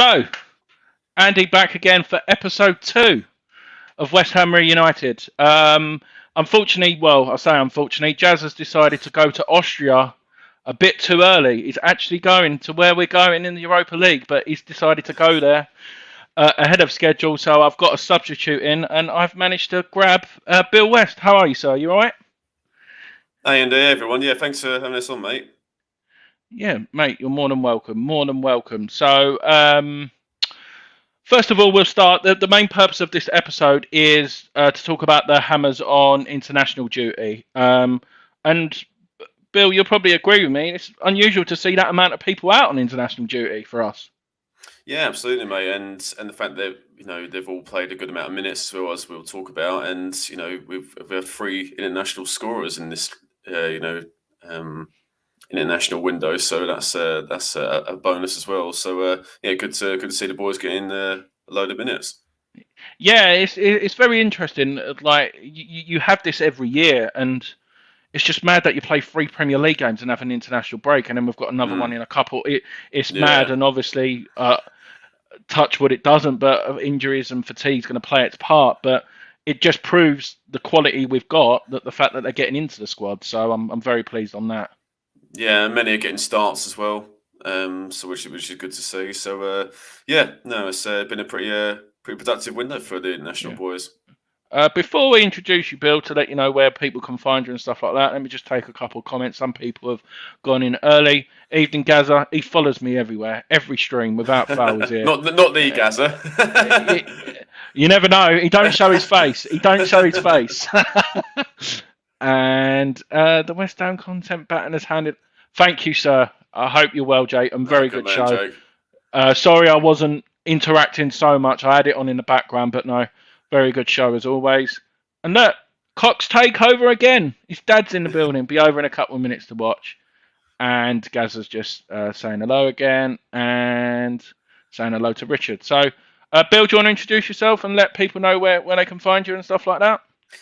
Hello, Andy back again for episode 2 of West Ham Reunited. Unfortunately, Jazz has decided to go to Austria a bit too early. He's actually going to where we're going in the Europa League, but he's decided to go there ahead of schedule, so I've got a substitute in, and I've managed to grab Bill West. How are you, sir? You all right? Hey, Andy, everyone. Yeah, thanks for having us on, mate. Yeah, mate, you're more than welcome. So, first of all, we'll start. The main purpose of this episode is to talk about the Hammers on international duty. And Bill, you'll probably agree with me. It's unusual to see that amount of people out on international duty for us. Yeah, absolutely, mate. And the fact that they've all played a good amount of minutes for us, we'll talk about. And we've 3 international scorers in this international window, so that's a bonus as well. So yeah, good to see the boys getting a load of minutes. Yeah, it's very interesting. Like you have this every year, and it's just mad that you play 3 Premier League games and have an international break, and then we've got another one in a couple. It's mad, and obviously, touch wood, it doesn't. But injuries and fatigue is going to play its part. But it just proves the quality we've got, that the fact that they're getting into the squad. So I'm very pleased on that. Yeah, many are getting starts as well, so which is good to see. So it's been a pretty productive window for the national boys. Before we introduce you, Bill, to let you know where people can find you and stuff like that, let me just take a couple of comments. Some people have gone in early. Evening Gaza, he follows me everywhere, every stream without fail. Here. not the Gaza. You never know. He don't show his face. And the West Ham content baton has handed. Thank you, sir. I hope you're well, Jake. Very good show. Sorry I wasn't interacting so much. I had it on in the background, but no, very good show as always. And look, Cox takeover again. His dad's in the building. Be over in a couple of minutes to watch. And Gazza's just saying hello again and saying hello to Richard. So, Bill, do you want to introduce yourself and let people know where they can find you and stuff like that?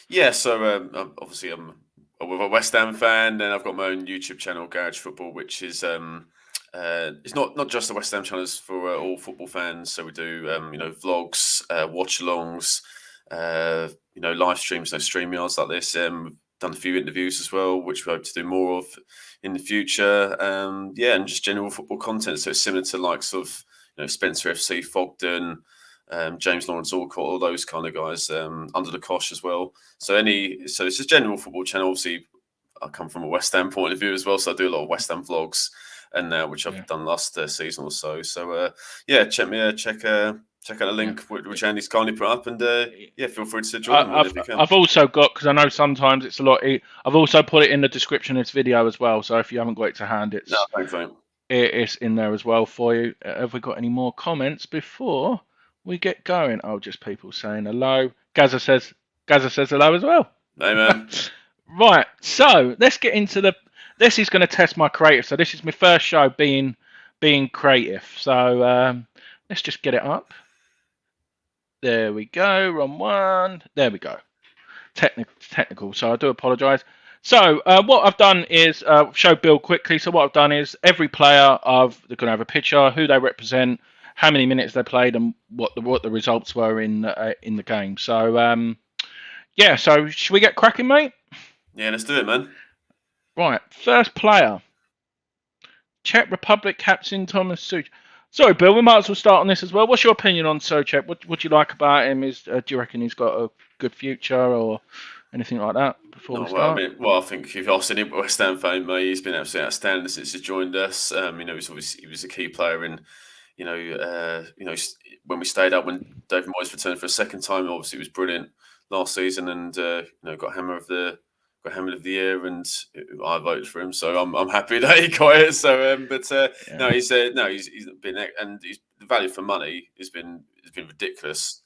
Yeah, so obviously I'm a West Ham fan, and I've got my own YouTube channel, Garage Football, which is it's not just a West Ham channel, it's for all football fans. So we do vlogs, watch-alongs, live streams, StreamYards like this. We've done a few interviews as well, which we hope to do more of in the future. And just general football content. So it's similar to likes of Spencer FC, Fogden. James Lawrence Alcott, all those kind of guys, under the Kosh as well. So it's a general football channel. Obviously, I come from a West Ham point of view as well, so I do a lot of West Ham vlogs, and which I've done last season or so. So check out the link which Andy's kindly put up, and feel free to join if you can. I've also got, because I know sometimes it's a lot. I've also put it in the description of this video as well. So if you haven't got it to hand, it's in there as well for you. Have we got any more comments before we get going? Oh, just people saying hello. Gaza says hello as well. Amen. Right, so let's get into this is going to test my creative. So this is my first show being creative. So let's just get it up. There we go. Wrong one. There we go. Technical. So I do apologise. So what I've done is show Bill quickly. So what I've done is every player they're going to have a picture, who they represent, how many minutes they played, and what the results were in the game. So so should we get cracking, mate? Yeah, let's do it, man. Right, first player, Czech Republic captain Thomas Soucek. Sorry, Bill, we might as well start on this as well. What's your opinion on Soucek? What do you like about him? Do you reckon he's got a good future or anything like that before we start? I think if you're any West Ham fan, mate, he's been absolutely outstanding since he joined us. He was a key player in. When we stayed up, when David Moyes returned for a second time, obviously it was brilliant last season, and got Hammer of the Year, and I voted for him, so I'm happy that he got it. So, he's been, and the value for money has been ridiculous.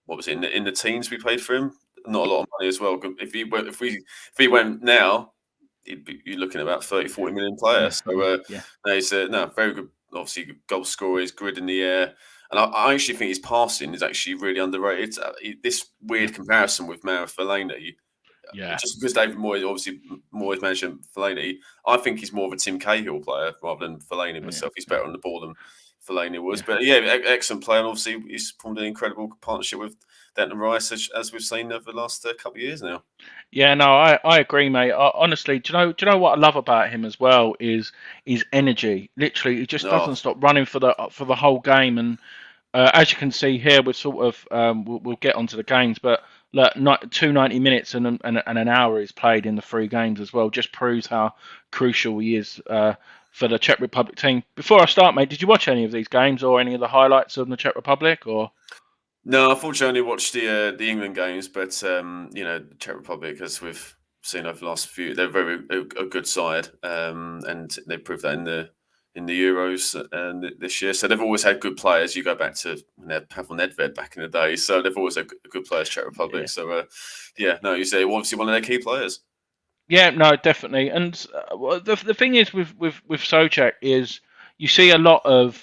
What was it in the teens we paid for him? Not a lot of money as well. If he went now, you're looking at about 30-40 million players. So he's very good. Obviously, goal scorer, is grid in the air, and I actually think his passing is actually really underrated. This weird comparison with Mara Fellaini, just because David Moyes managed Fellaini, I think he's more of a Tim Cahill player rather than Fellaini myself. He's better on the ball than Fellaini was. Yeah. But yeah, excellent player. And obviously, he's formed an incredible partnership with Declan Rice, as we've seen over the last couple of years now. Yeah, no, I agree, mate. Honestly, do you know what I love about him as well is his energy. Literally, he just doesn't stop running for the whole game. And as you can see here, we're sort of we'll get onto the games, but look, 90 minutes and an hour is played in the 3 games as well. Just proves how crucial he is for the Czech Republic team. Before I start, mate, did you watch any of these games or any of the highlights of the Czech Republic or? No, unfortunately, I only watched the England games, but the Czech Republic, as we've seen over the last few, they're a good side, and they proved that in the Euros this year. So they've always had good players. You go back to when they had Pavel Nedved back in the day, so they've always had good players, Czech Republic. Yeah. So no, you say obviously one of their key players. Yeah, no, definitely. And the thing is with Soucek is you see a lot of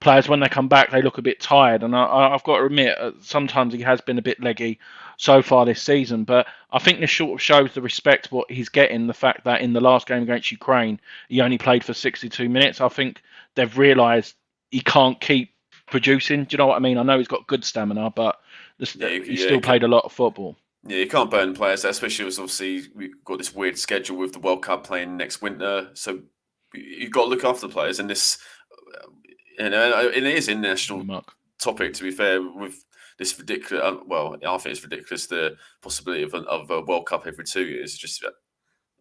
players when they come back, they look a bit tired, and I've got to admit sometimes he has been a bit leggy so far this season. But I think this sort of shows the respect what he's getting. The fact that in the last game against Ukraine, he only played for 62 minutes. I think they've realised he can't keep producing. Do you know what I mean? I know he's got good stamina, but he still played a lot of football. Yeah, you can't burn players, especially as obviously we've got this weird schedule with the World Cup playing next winter. So you've got to look after the players, and this, and it is an international topic. To be fair, with this ridiculous, I think it's ridiculous the possibility of a World Cup every 2 years. Just,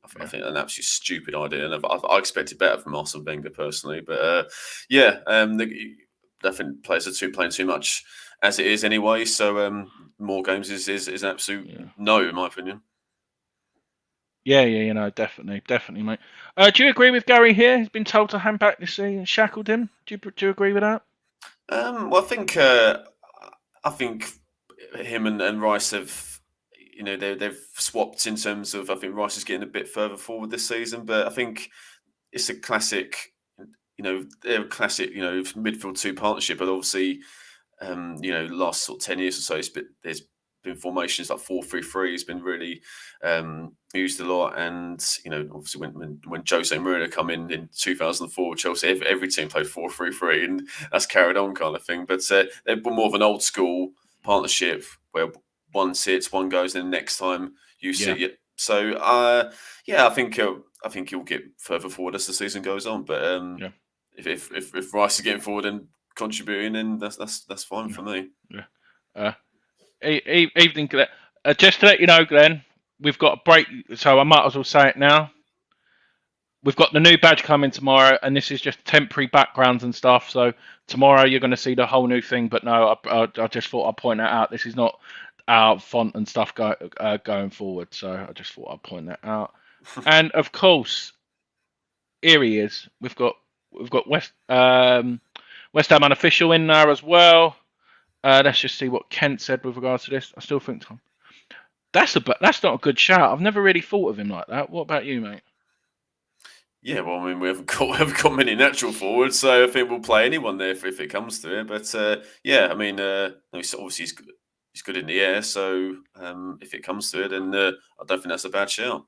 I think an absolutely stupid idea, and I expected better from Arsene Wenger personally. But I think players are playing too much as it is anyway. So more games is an absolute no, in my opinion. Yeah, definitely, mate. Do you agree with Gary here? He's been told to hand back this season, shackled him. Do you agree with that? Well, I think him and Rice have, they've swapped in terms of. I think Rice is getting a bit further forward this season, but I think it's a classic. They're a classic. Midfield 2 partnership, but obviously, last sort of 10 years or so, there's been formations like 4-3-3 has been really used a lot, and obviously when Jose Mourinho come in 2004 with Chelsea, every team played 4-3-3, and that's carried on kind of thing. But they're more of an old school partnership where one sits, one goes, and the next time you sit. Yeah. So I think he'll get further forward as the season goes on. But if Rice is getting forward and contributing, then that's fine for me. Yeah. Evening, Glenn. Just to let you know, Glenn, we've got a break, so I might as well say it now. We've got the new badge coming tomorrow, and this is just temporary backgrounds and stuff. So tomorrow you're going to see the whole new thing. But no, I just thought I'd point that out. This is not our font and stuff going forward. So I just thought I'd point that out. And of course, here he is. We've got West Ham unofficial in there as well. Let's just see what Kent said with regards to this. I still think Tom. That's not a good shout. I've never really thought of him like that. What about you, mate? Yeah, well, I mean, we haven't got many natural forwards, so I think we'll play anyone there if it comes to it. But I mean, obviously he's good in the air, so if it comes to it, then I don't think that's a bad shout.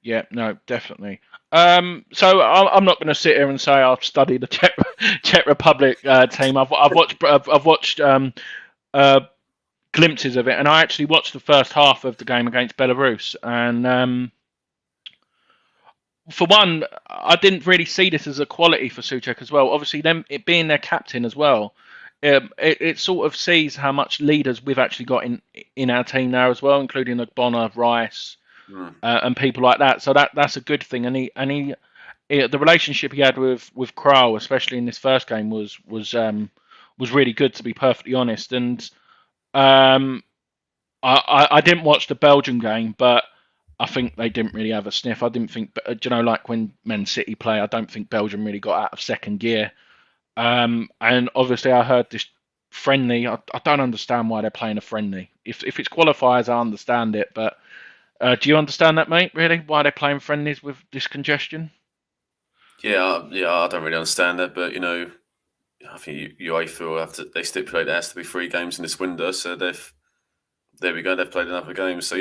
Yeah, no, definitely. So I'm not going to sit here and say I've studied the Czech Republic team. I've watched glimpses of it, and I actually watched the first half of the game against Belarus. And for one, I didn't really see this as a quality for Soucek as well. Obviously, them it being their captain as well, it sort of sees how much leaders we've actually got in our team now as well, including Ogbonna, Rice. And people like that, so that's a good thing. And he the relationship he had with Kral, especially in this first game, was really good, to be perfectly honest. And I didn't watch the Belgian game, but I think they didn't really have a sniff. I didn't think, like when Man City play, I don't think Belgium really got out of second gear. And obviously, I heard this friendly. I don't understand why they're playing a friendly. If it's qualifiers, I understand it, but. Do you understand that, mate? Really, why they're playing friendlies with this congestion? Yeah, I don't really understand that, but I think UEFA they stipulate there has to be 3 games in this window, so there we go. They've played another game, so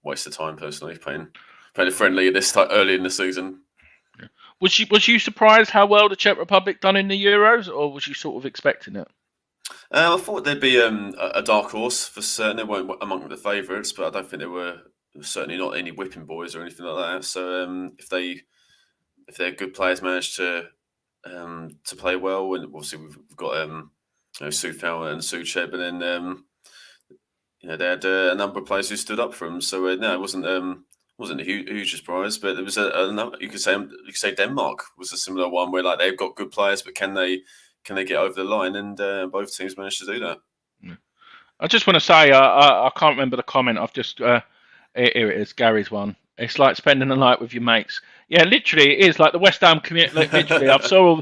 waste of time personally playing a friendly this early in the season. Yeah. Was you surprised how well the Czech Republic done in the Euros, or was you sort of expecting it? I thought there'd be a dark horse for certain. They weren't among the favourites, but I don't think there were certainly not any whipping boys or anything like that. So if their good players manage to play well, and obviously we've got Coufal and Soucek, but then they had a number of players who stood up for them. So no, it wasn't a huge surprise, but there was you could say Denmark was a similar one where like they've got good players, but can they get over the line? And both teams managed to do that. I just want to say I can't remember the comment. I've just here it is, Gary's one. It's like spending the night with your mates. Yeah, literally, it is like the West Ham community. Literally, I've saw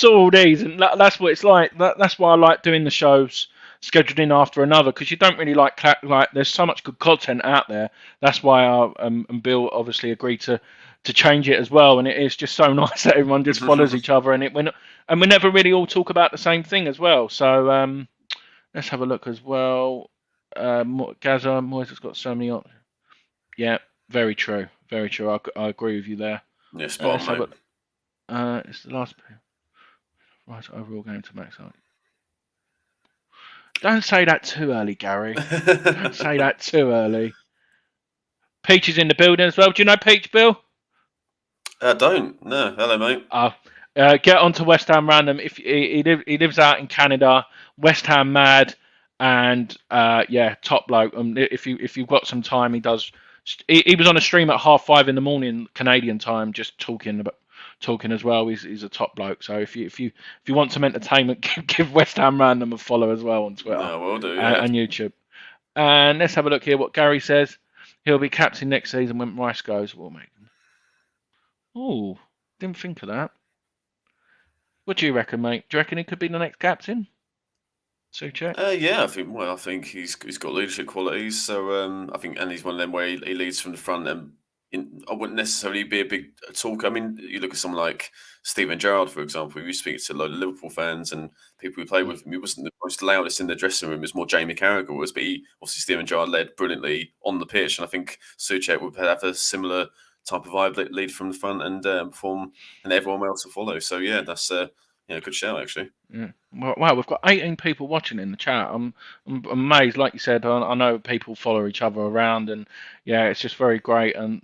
all these, and that's what it's like. That's why I like doing the shows scheduled in after another, because you don't really like there's so much good content out there. That's why I and Bill obviously agreed to change it as well. And it is just so nice that everyone just follows each other, and we never really all talk about the same thing as well. So let's have a look as well. Gaza Moyes has got so many options. Yeah, very true. Very true. I agree with you there. Yeah, spot on, mate. It's the last right overall game to max out. Don't say that too early, Gary. Don't say that too early. Peach is in the building as well. Do you know Peach, Bill? I don't. No. Hello, mate. Get onto West Ham Random. If he lives out in Canada, West Ham mad, and top bloke. If you've got some time, he does. He was on a stream at 5:30 in the morning Canadian time, just talking as well. He's a top bloke. So if you want some entertainment, give West Ham Random a follow as well on Twitter. No, will do. Yeah. And YouTube. And let's have a look here. What Gary says. He'll be captain next season when Rice goes. We'll make him. Oh, didn't think of that. What do you reckon, mate? Do you reckon he could be the next captain? Soucek? Yeah, I think he's got leadership qualities. So I think, and he's one of them where he leads from the front. And I wouldn't necessarily be a big talker. I mean, you look at someone like Steven Gerrard, for example. We speak to a lot of Liverpool fans and people who play with him. He wasn't the most loudest in the dressing room. It was more Jamie Carragher was, but obviously Steven Gerrard led brilliantly on the pitch. And I think Soucek would have a similar type of vibe, lead from the front and perform, and everyone else will follow. So yeah, that's good shout actually. Yeah. Wow, we've got 18 people watching in the chat. I'm amazed. Like you said, I know people follow each other around, and yeah, it's just very great. And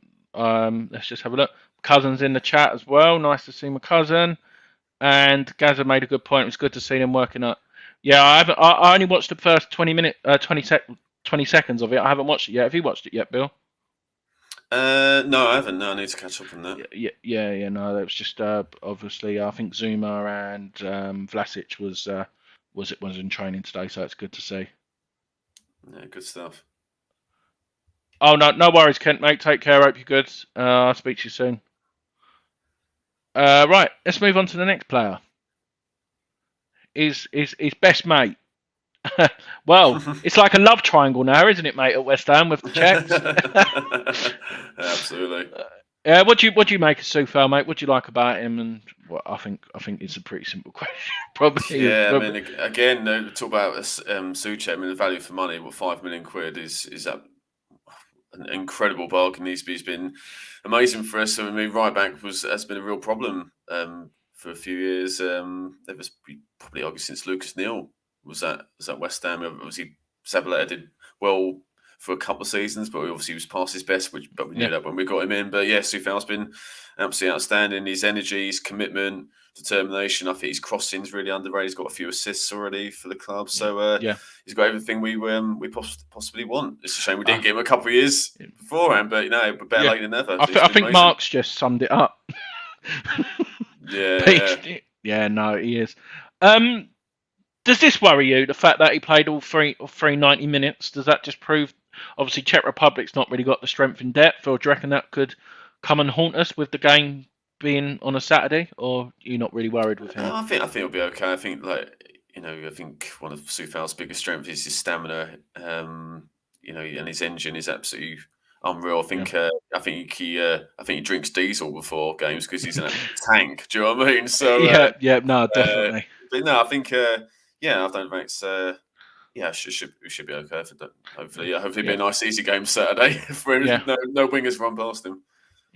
let's just have a look. Cousin's in the chat as well. Nice to see my cousin. And Gaza made a good point. It was good to see them working up. Yeah, I only watched the first 20 seconds of it. I haven't watched it yet. Have you watched it yet, Bill? No, I haven't. No, I need to catch up on that. Yeah. No, that was just obviously. I think Zouma and Vlašić was in training today, so it's good to see. Yeah, good stuff. Oh no worries, Kent, mate. Take care. Hope you're good. I'll speak to you soon. Right, let's move on to the next player. His best mate. Well, it's like a love triangle now, isn't it, mate, at West Ham with the Czechs? Absolutely. What do you make of Coufal, mate? What do you like about him? And I think it's a pretty simple question, probably. Yeah, I mean, again, talk about Soucek. I mean, the value for money, £5 million is that an incredible bargain. He's been amazing for us. I mean, right back has been a real problem for a few years. There was probably argue since Lucas Neal was at West Ham. Obviously, Zabaleta did well for a couple of seasons, but obviously he was past his best. But we knew that when we got him in. But yeah, Coufal's been absolutely outstanding. His energy, his commitment, determination. I think his crossing's really underrated. He's got a few assists already for the club. So he's got everything we possibly want. It's a shame we didn't get him a couple of years beforehand, but better late than never. I think Mark's just summed it up. No, he is. Does this worry you? The fact that he played all three 90 minutes, does that just prove? Obviously, Czech Republic's not really got the strength in depth, or do you reckon that could come and haunt us with the game being on a Saturday, or are you not really worried with him? No, I think it'll be okay. I think I think one of Coufal's biggest strengths is his stamina. And his engine is absolutely unreal. I think he drinks diesel before games because he's in a tank. Do you know what I mean? So no, definitely. But no, I think I don't think it's it should be okay. Hopefully, it'll be a nice easy game Saturday. No wingers run past him.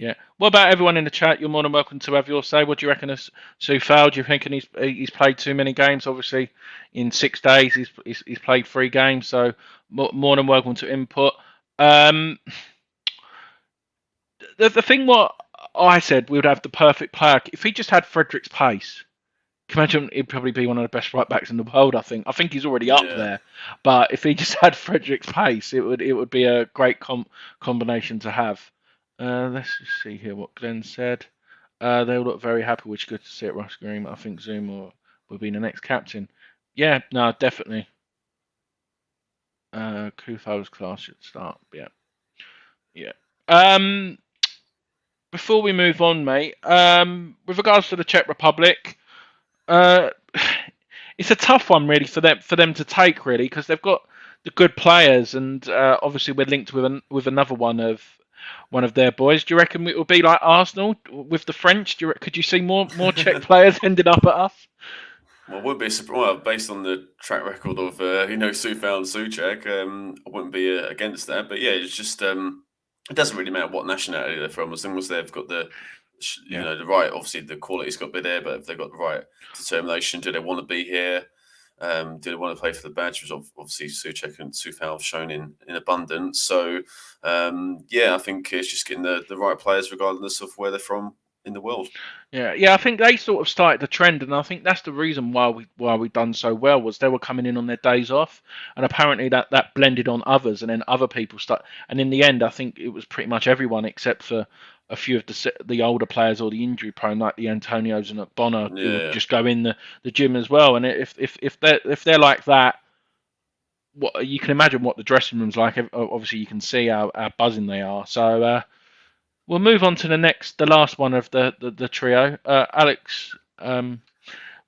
Yeah. What about everyone in the chat? You're more than welcome to have your say. What do you reckon of Coufal? Do you think he's played too many games? Obviously, in 6 days he's played 3 games, so more than welcome to input. The thing what I said, we would have the perfect player if he just had Frederick's pace. Can you imagine he'd probably be one of the best right backs in the world. I think he's already up there, but if he just had Frederick's pace, it would be a great combination to have. Let's just see here what Glenn said. They all look very happy, which is good to see at Rush Green. I think Zouma will be the next captain. Yeah, no, definitely. Coufal's class should start. Yeah. Before we move on, mate. With regards to the Czech Republic, it's a tough one really for them to take really because they've got the good players and obviously we're linked with another one of their boys. Do you reckon it will be like Arsenal with the French? Could you see more Czech players ending up at us? Well, I wouldn't be surprised. Well, based on the track record of Coufal and Soucek, I wouldn't be against that. But yeah, it's just it doesn't really matter what nationality they're from, as long as they've got the the right. Obviously, the quality's got to be there, but if they've got the right determination, do they want to be here? Do they want to play for the badge? Which obviously Soucek and Coufal have shown in abundance. So I think it's just getting the right players, regardless of where they're from in the world. Yeah, I think they sort of started the trend, and I think that's the reason why we've done so well was they were coming in on their days off, and apparently that blended on others, and then other people start, and in the end, I think it was pretty much everyone except for a few of the older players or the injury prone, like the Antonios and Bonner, who would just go in the gym as well, and if they're like that, what you can imagine what the dressing room's like. Obviously, you can see how buzzing they are. So. We'll move on to the last one of the trio. Alex,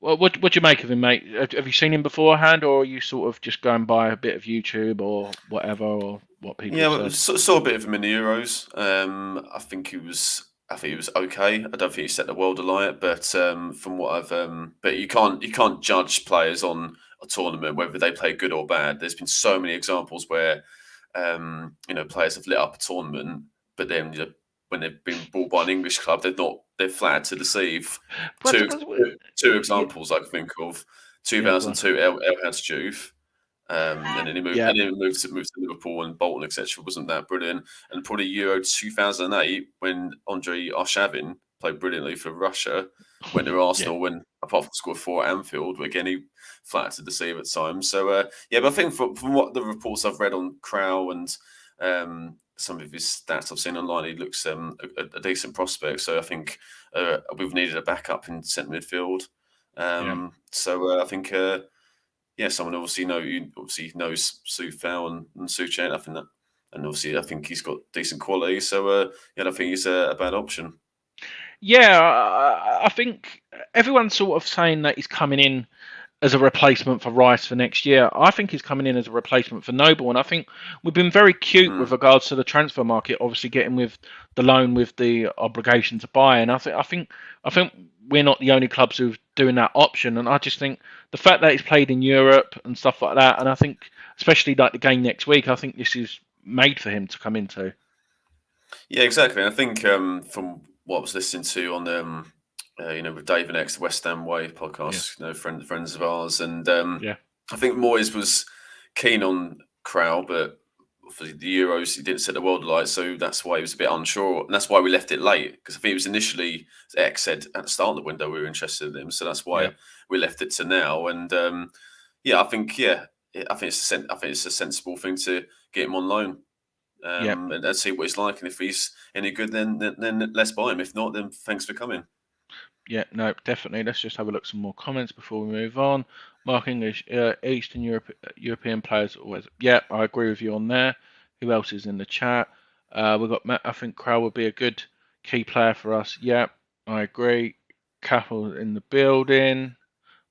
what do you make of him, mate? Have you seen him beforehand, or are you sort of just going by a bit of YouTube or whatever, or what people? Yeah, well, saw a bit of him in the Euros. I think he was okay. I don't think he set the world alight, but from what I've, but you can't judge players on a tournament whether they play good or bad. There's been so many examples where players have lit up a tournament, but then when they've been bought by an English club, they're flat to deceive. Two examples I can think of: 2002 El Hadji, and then he moved to Liverpool and Bolton, etc. Wasn't that brilliant? And probably Euro 2008 when Andriy Arshavin played brilliantly for Russia, went to Arsenal when apart from scored 4 at Anfield, but again he flat to deceive at times. So but I think from what the reports I've read on Kral and some of his stats I've seen online, he looks a decent prospect. So I think we've needed a backup in centre midfield. So I think someone obviously knows Coufal and Soucek. I think that, and obviously I think he's got decent quality. So I don't think he's a bad option. Yeah, I think everyone's sort of saying that he's coming in as a replacement for Rice for next year. I think he's coming in as a replacement for Noble, and I think we've been very cute with regards to the transfer market. Obviously, getting with the loan with the obligation to buy, and I think we're not the only clubs who're doing that option. And I just think the fact that he's played in Europe and stuff like that, and I think especially like the game next week, I think this is made for him to come into. Yeah, exactly. I think from what I was listening to on with Dave and X, the West Ham Way podcast, friends of ours, and I think Moyes was keen on Kral, but for the Euros he didn't set the world alight, so that's why he was a bit unsure, and that's why we left it late, because I think it was initially, as X said at the start of the window, we were interested in him, so that's why we left it to now. And I think it's a sensible thing to get him on loan. And see what he's like, and if he's any good, then let's buy him. If not, then thanks for coming. Yeah, no, definitely. Let's just have a look at some more comments before we move on. Mark English, Eastern European players always. Yeah, I agree with you on there. Who else is in the chat? We've got Matt. I think Kral would be a good key player for us. Yeah, I agree. Coufal in the building.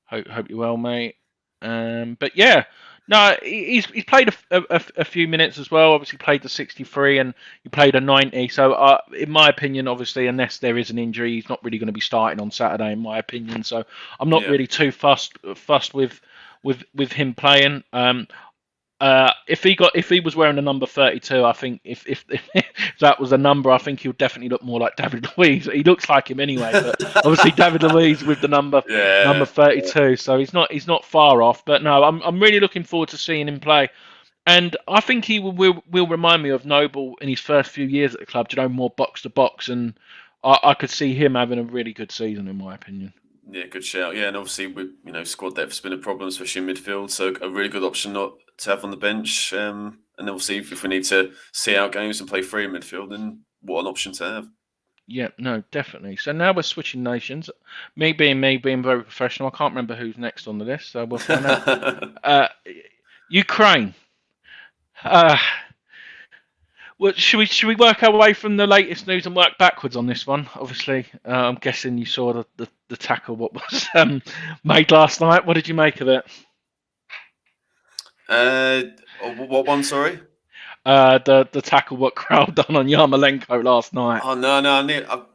Hope you're well, mate. But yeah. No, he's played a few minutes as well. Obviously, played the 63 and he played a 90. So, in my opinion, obviously, unless there is an injury, he's not really going to be starting on Saturday, in my opinion. So, I'm not really too fussed with him playing. If he was wearing the number 32, I think if that was a number, I think he would definitely look more like David Luiz. He looks like him anyway, but obviously David Luiz with the number 32, so he's not far off. But no, I'm really looking forward to seeing him play, and I think he will remind me of Noble in his first few years at the club. More box to box, and I could see him having a really good season, in my opinion. Yeah, good shout. Yeah, and obviously, squad depth's been a problem, especially in midfield. So a really good option not to have on the bench. And obviously, if we need to see out games and play free in midfield, then what an option to have. Yeah, no, definitely. So now we're switching nations. Me being very professional, I can't remember who's next on the list, so we'll find out. Ukraine. Well, should we work our way from the latest news and work backwards on this one? Obviously, I'm guessing you saw the tackle what was made last night. What did you make of it? What one? Sorry. The tackle what Kral done on Yarmolenko last night. Oh no!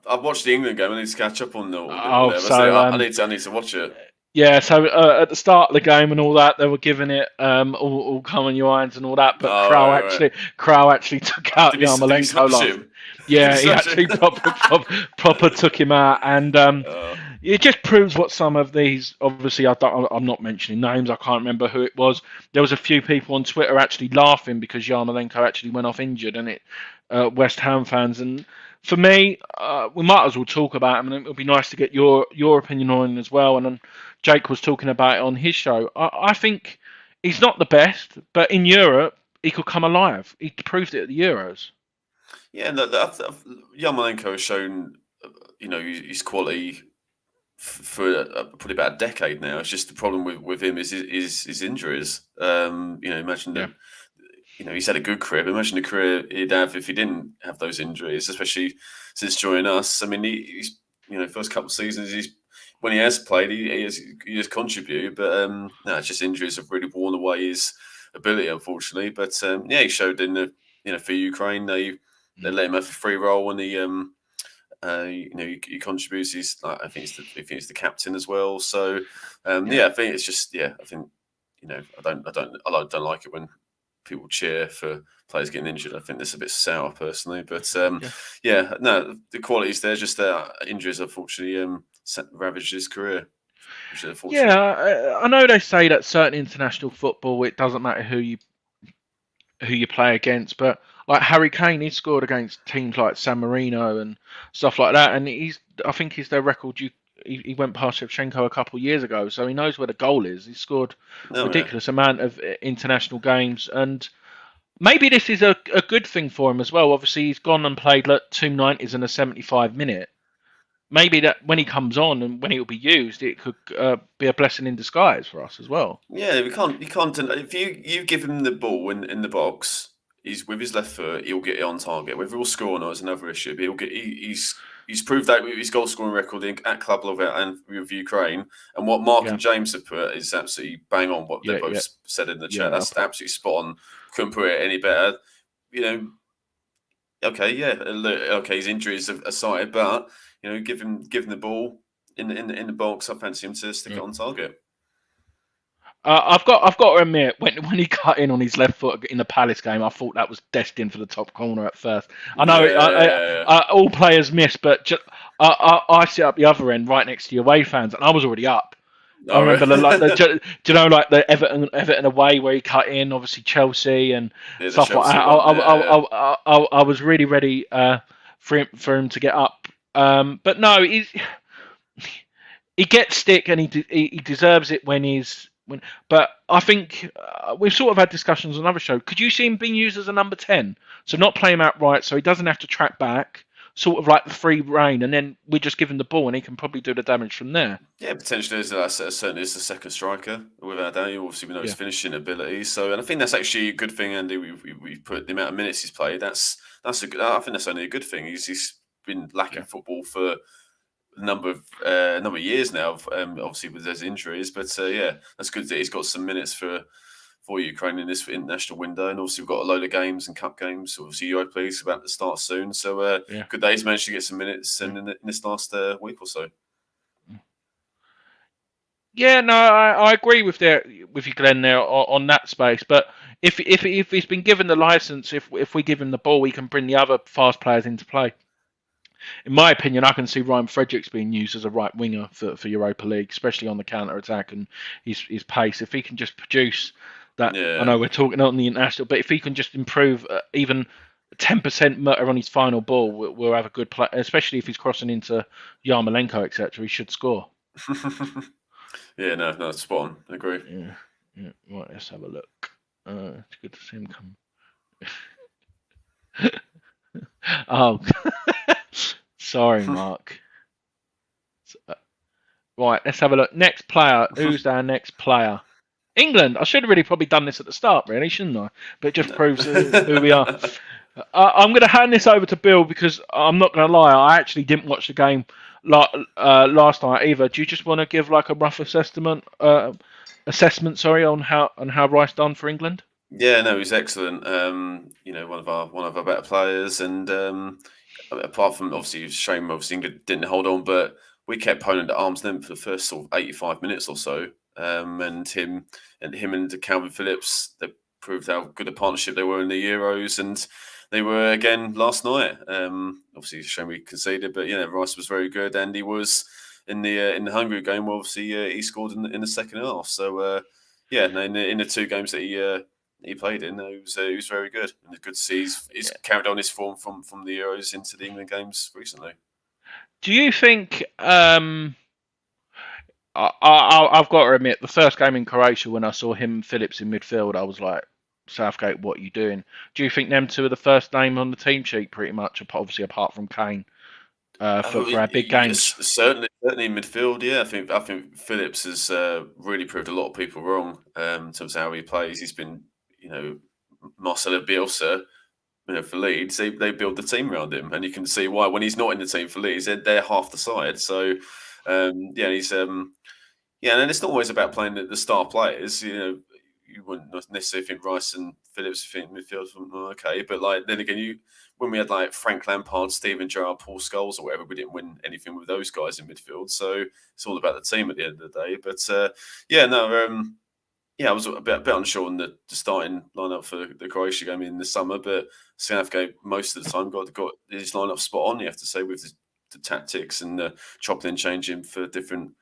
I watched the England game. I need to catch up on the. I need to watch it. Yeah, so at the start of the game and all that, they were giving it all come on your irons and all that, but Kral actually took out Yarmolenko last. Yeah, he actually proper took him out, and it just proves what some of these. Obviously, I'm not mentioning names. I can't remember who it was. There was a few people on Twitter actually laughing because Yarmolenko actually went off injured, and West Ham fans. And for me, we might as well talk about him, and it would be nice to get your opinion on him as well. And then Jake was talking about it on his show. I think he's not the best, but in Europe, he could come alive. He proved it at the Euros. Yeah, no, Yarmolenko has shown, his quality for probably about a decade now. It's just the problem with him is his injuries. Imagine that. He's had a good career. But imagine the career he'd have if he didn't have those injuries, especially since joining us. I mean, he's first couple of seasons, when he has played, he has contributed. But no, it's just injuries have really worn away his ability, unfortunately. But he showed in the for Ukraine they let him have a free role, and he contributes. I think he's the captain as well. So I think it's just I think I don't like it when people cheer for players getting injured. I think that's a bit sour personally, but no, the quality's there. Just injuries, unfortunately, ravaged his career. Yeah, I know they say that certain international football, it doesn't matter who you play against, but like Harry Kane, he scored against teams like San Marino and stuff like that, and I think he's their record. He went past Shevchenko a couple of years ago, so he knows where the goal is. He scored a ridiculous amount of international games, and maybe this is a good thing for him as well. Obviously, he's gone and played 2 90s in a 75-minute. Maybe that when he comes on and when it will be used, it could be a blessing in disguise for us as well. Yeah, you can't. If you give him the ball in the box, he's with his left foot. He'll get it on target. Whether he'll score or not is another issue. But he's proved that with his goal scoring record at club level and with Ukraine. And what Mark and James have put is absolutely bang on. What they both said in the chat. That's absolutely spot on. Couldn't put it any better. His injuries aside, but. Give him the ball in the box. I fancy him to stick it on target. I've got to admit, when he cut in on his left foot in the Palace game, I thought that was destined for the top corner at first. I know all players miss, but I sit up the other end right next to the away fans, and I was already up. I remember the Everton away where he cut in, obviously Chelsea and stuff like that. I was really ready for him to get up. But no, he gets stick and he deserves it but I think we've sort of had discussions on another show. Could you see him being used as a number 10? So not play him out right, so he doesn't have to track back, sort of like the free rein, and then we just give him the ball and he can probably do the damage from there. Yeah, potentially certainly is the second striker without doubt. Obviously we know his finishing ability, and I think that's actually a good thing, Andy. We've put the amount of minutes he's played. I think that's only a good thing. He's been lacking football for a number of years now, obviously with those injuries. But that's good that he's got some minutes for Ukraine in this international window. And obviously we've got a load of games and cup games. Obviously Europa League's about to start soon. So good that he's managed to get some minutes in this last week or so. Yeah, no, I agree with you, Glenn, there on that space. But if he's been given the license, if we give him the ball, we can bring the other fast players into play. In my opinion, I can see Ryan Fredericks being used as a right winger for Europa League, especially on the counter attack and his pace. If he can just produce that, I know we're talking on the international, but if he can just improve even 10% on his final ball, we'll have a good play. Especially if he's crossing into Yarmolenko, etc. He should score. Yeah, no, spot on. I agree. Yeah. Right, let's have a look. It's good to see him come. Oh, sorry, Mark. Right, let's have a look. Next player. Who's our next player? England. I should have really probably done this at the start, really, shouldn't I? But it just proves who we are. I'm going to hand this over to Bill because I'm not going to lie. I actually didn't watch the game last night either. Do you just want to give like a rough assessment, on how Rice done for England? Yeah, no, he's excellent. One of our better players, and apart from obviously it's a shame, obviously England didn't hold on, but we kept Poland at arm's length for the first sort of 85 minutes or so. And him and Calvin Phillips, they proved how good a partnership they were in the Euros, and they were again last night. Obviously, it's a shame we conceded, but Rice was very good, and he was in the Hungary game. Well, obviously, he scored in the second half. So in the two games that he played in, he was very good, and it's good to see he's carried on his form from the Euros into the England games recently. Do you think? I've got to admit, the first game in Croatia, when I saw him and Phillips in midfield, I was like, Southgate, what are you doing? Do you think them two are the first name on the team sheet, pretty much, obviously apart from Kane, for our big games? Yes, certainly in midfield. Yeah, I think Phillips has really proved a lot of people wrong in terms of how he plays. He's been, Marcelo Bielsa, for Leeds, they build the team around him, and you can see why when he's not in the team for Leeds, they're half the side. So he's and it's not always about playing the star players. You wouldn't necessarily think Rice and Phillips fit in midfield. Okay, but then again, when we had like Frank Lampard, Steven Gerrard, Paul Scholes, or whatever, we didn't win anything with those guys in midfield. So it's all about the team at the end of the day. But I was a bit unsure on the starting lineup for the Croatia game in the summer, but Southgate most of the time got his lineup spot on. You have to say, with the tactics and the chopping and changing for different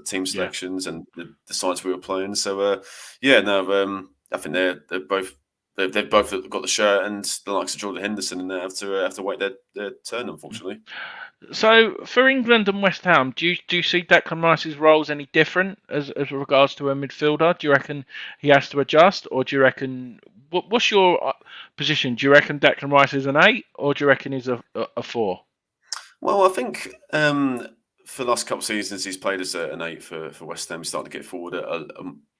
team selections and the sides we were playing. So I think they've both got the shirt, and the likes of Jordan Henderson and they have to wait their turn, unfortunately. So for England and West Ham, do you see Declan Rice's roles any different as regards to a midfielder? Do you reckon he has to adjust, or do you reckon what's your position? Do you reckon Declan Rice is an 8, or do you reckon he's a 4? Well, I think for the last couple of seasons he's played as an 8 for West Ham. He's starting to get forward a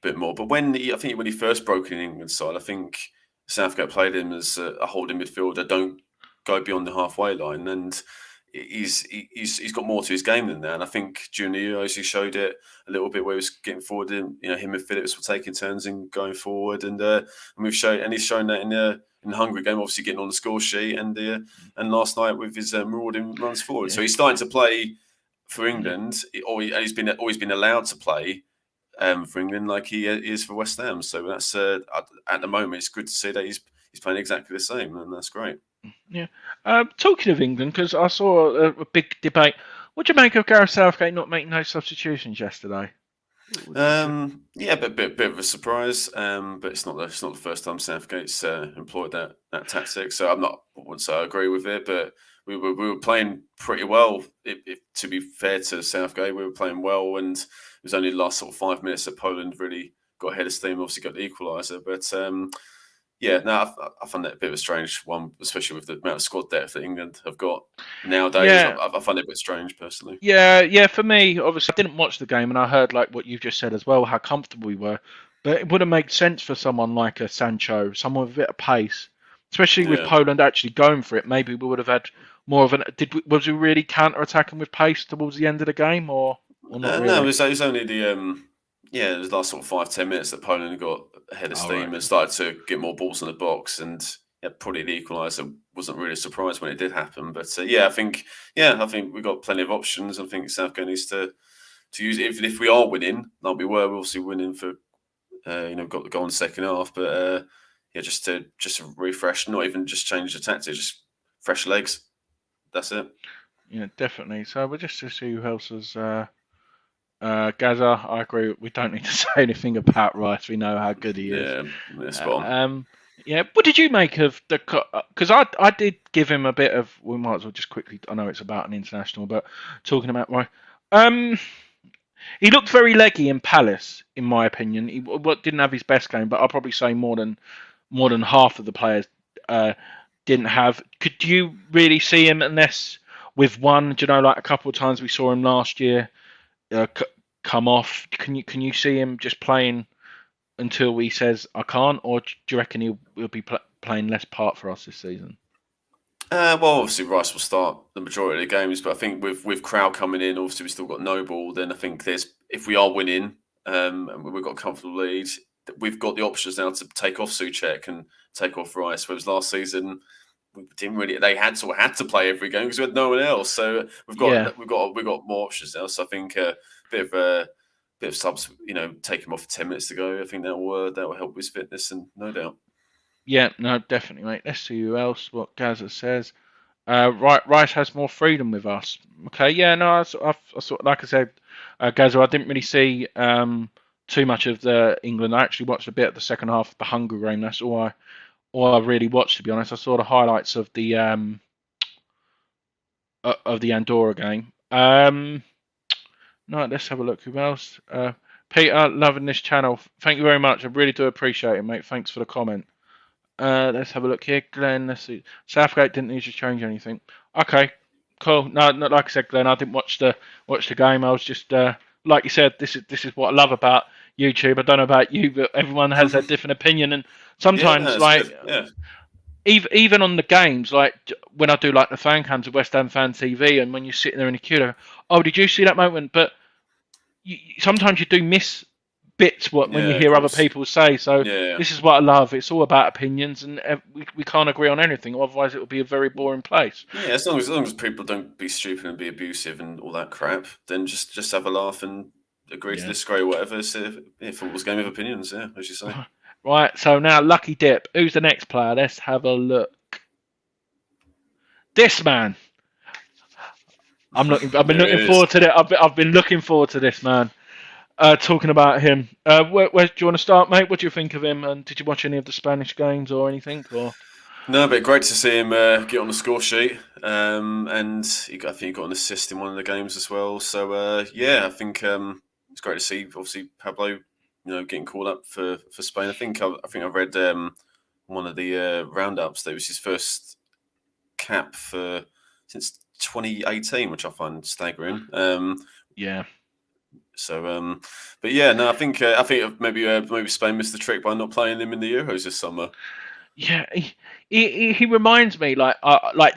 bit more. But when he first broke in England's side, I think Southgate played him as a holding midfielder, don't go beyond the halfway line, and he's got more to his game than that. And I think during the Euros he showed it a little bit where he was getting forward. And, him and Phillips were taking turns and going forward, and he's shown that in the Hungary game, obviously getting on the score sheet, and last night with his marauding runs forward. Yeah. So he's starting to play for England, he's always been allowed to play for England like he is for West Ham. So that's at the moment it's good to see that he's playing exactly the same, and that's great. Yeah. Talking of England, because I saw a big debate. What do you make of Gareth Southgate not making those substitutions yesterday? Bit of a surprise. But it's not the first time Southgate's employed that tactic. So I wouldn't say I agree with it, but we were playing pretty well. To be fair to Southgate, we were playing well, and it was only the last sort of 5 minutes that Poland really got ahead of steam. Obviously got the equaliser, but I find that a bit of a strange one, especially with the amount of squad depth that England have got nowadays. Yeah. I find it a bit strange, personally. Yeah. For me, obviously, I didn't watch the game, and I heard like what you've just said as well, how comfortable we were. But it would have made sense for someone like a Sancho, someone with a bit of pace, especially with Poland actually going for it. Maybe we would have had more of an. Was we really counter-attacking with pace towards the end of the game, or not really? No, it was only it was the last sort of 5-10 minutes that Poland got ahead of steam and started to get more balls in the box, and probably the equaliser wasn't really a surprise when it did happen. But I think we've got plenty of options. I think Southgate needs to use it. If we are winning, like we were, we're obviously winning for got the goal in the second half. But just to refresh, not even just change the tactics, just fresh legs. That's it. Yeah, definitely. So we'll just to see who else is. Gaza, I agree. We don't need to say anything about Rice. We know how good he is. Yeah, spot on. Yeah. What did you make of the? Because I did give him a bit of. We might as well just quickly. I know it's about an international, but talking about Rice. He looked very leggy in Palace, in my opinion. He didn't have his best game, but I'll probably say more than half of the players didn't have. Could you really see him unless with one? Do you know, like a couple of times we saw him last year come off. Can you see him just playing until he says I can't, or do you reckon he'll be playing less part for us this season? Well, obviously Rice will start the majority of the games, but I think with Kral coming in, obviously we've still got Noble. Then I think if we are winning, and we've got a comfortable lead, we've got the options now to take off Soucek and take off Rice. Whereas last season we didn't really. They had to play every game because we had no one else. So we've got more options now. So I think a bit of subs, take him off 10 minutes to go. I think that will help his fitness, and no doubt. Yeah, no, definitely, mate. Let's see who else. What Gaza says. Rice has more freedom with us. Okay, yeah, no, I sort like I said, Gaza, I didn't really see too much of the England. I actually watched a bit of the second half of the Hungary game. That's all I really watched, to be honest. I saw the highlights of the Andorra game. No, let's have a look. Who else? Peter, loving this channel. Thank you very much. I really do appreciate it, mate. Thanks for the comment. Let's have a look here. Glenn, let's see. Southgate didn't need to change anything. Okay, cool. No, not like I said, Glenn. I didn't watch the game. I was just like you said. This is what I love about YouTube. I don't know about you, but everyone has a different opinion, and sometimes even on the games, like when I do like the fan cams of West Ham Fan TV, and when you're sitting there in the queue, oh, did you see that moment? But sometimes you do miss bits when you hear other people say. So this is what I love. It's all about opinions, and we can't agree on anything. Otherwise, it would be a very boring place. Yeah, as long as people don't be stupid and be abusive and all that crap, then just have a laugh and agree to disagree or whatever. It's a football's game of opinions, as you say. Right, so now Lucky Dip. Who's the next player? Let's have a look. This man. I've been looking forward to that. I've been looking forward to this man. Talking about him. Where do you want to start, mate? What do you think of him? And did you watch any of the Spanish games or anything? Or no, but great to see him get on the score sheet. And I think he got an assist in one of the games as well. So I think it's great to see. Obviously, Pablo, getting called up for Spain. I think I read one of the roundups that it was his first cap since 2018, which I find staggering. So, but yeah, no, I think maybe Spain missed the trick by not playing him in the Euros this summer. Yeah, he reminds me like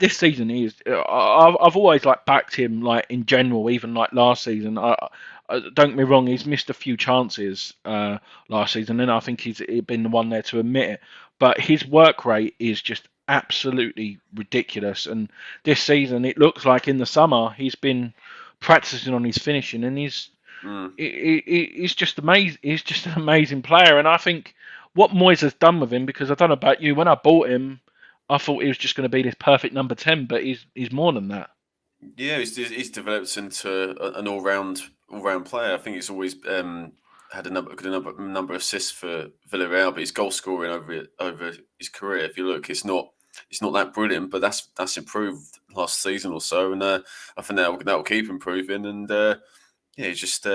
this season. I've always backed him in general, even last season. Don't get me wrong, he's missed a few chances last season, and I think he's been the one there to admit it. But his work rate is just absolutely ridiculous. And this season, it looks like in the summer he's been practicing on his finishing, and he's just amazing. He's just an amazing player, and I think what Moyes has done with him, because I don't know about you, when I bought him, I thought he was just going to be this perfect number 10, but he's more than that. Yeah, he's developed into an all-round player. I think he's always had a number of assists for Villarreal, but his goal scoring over his career, if you look, it's not that brilliant, but that's improved last season or so, and I think that will keep improving. And it's just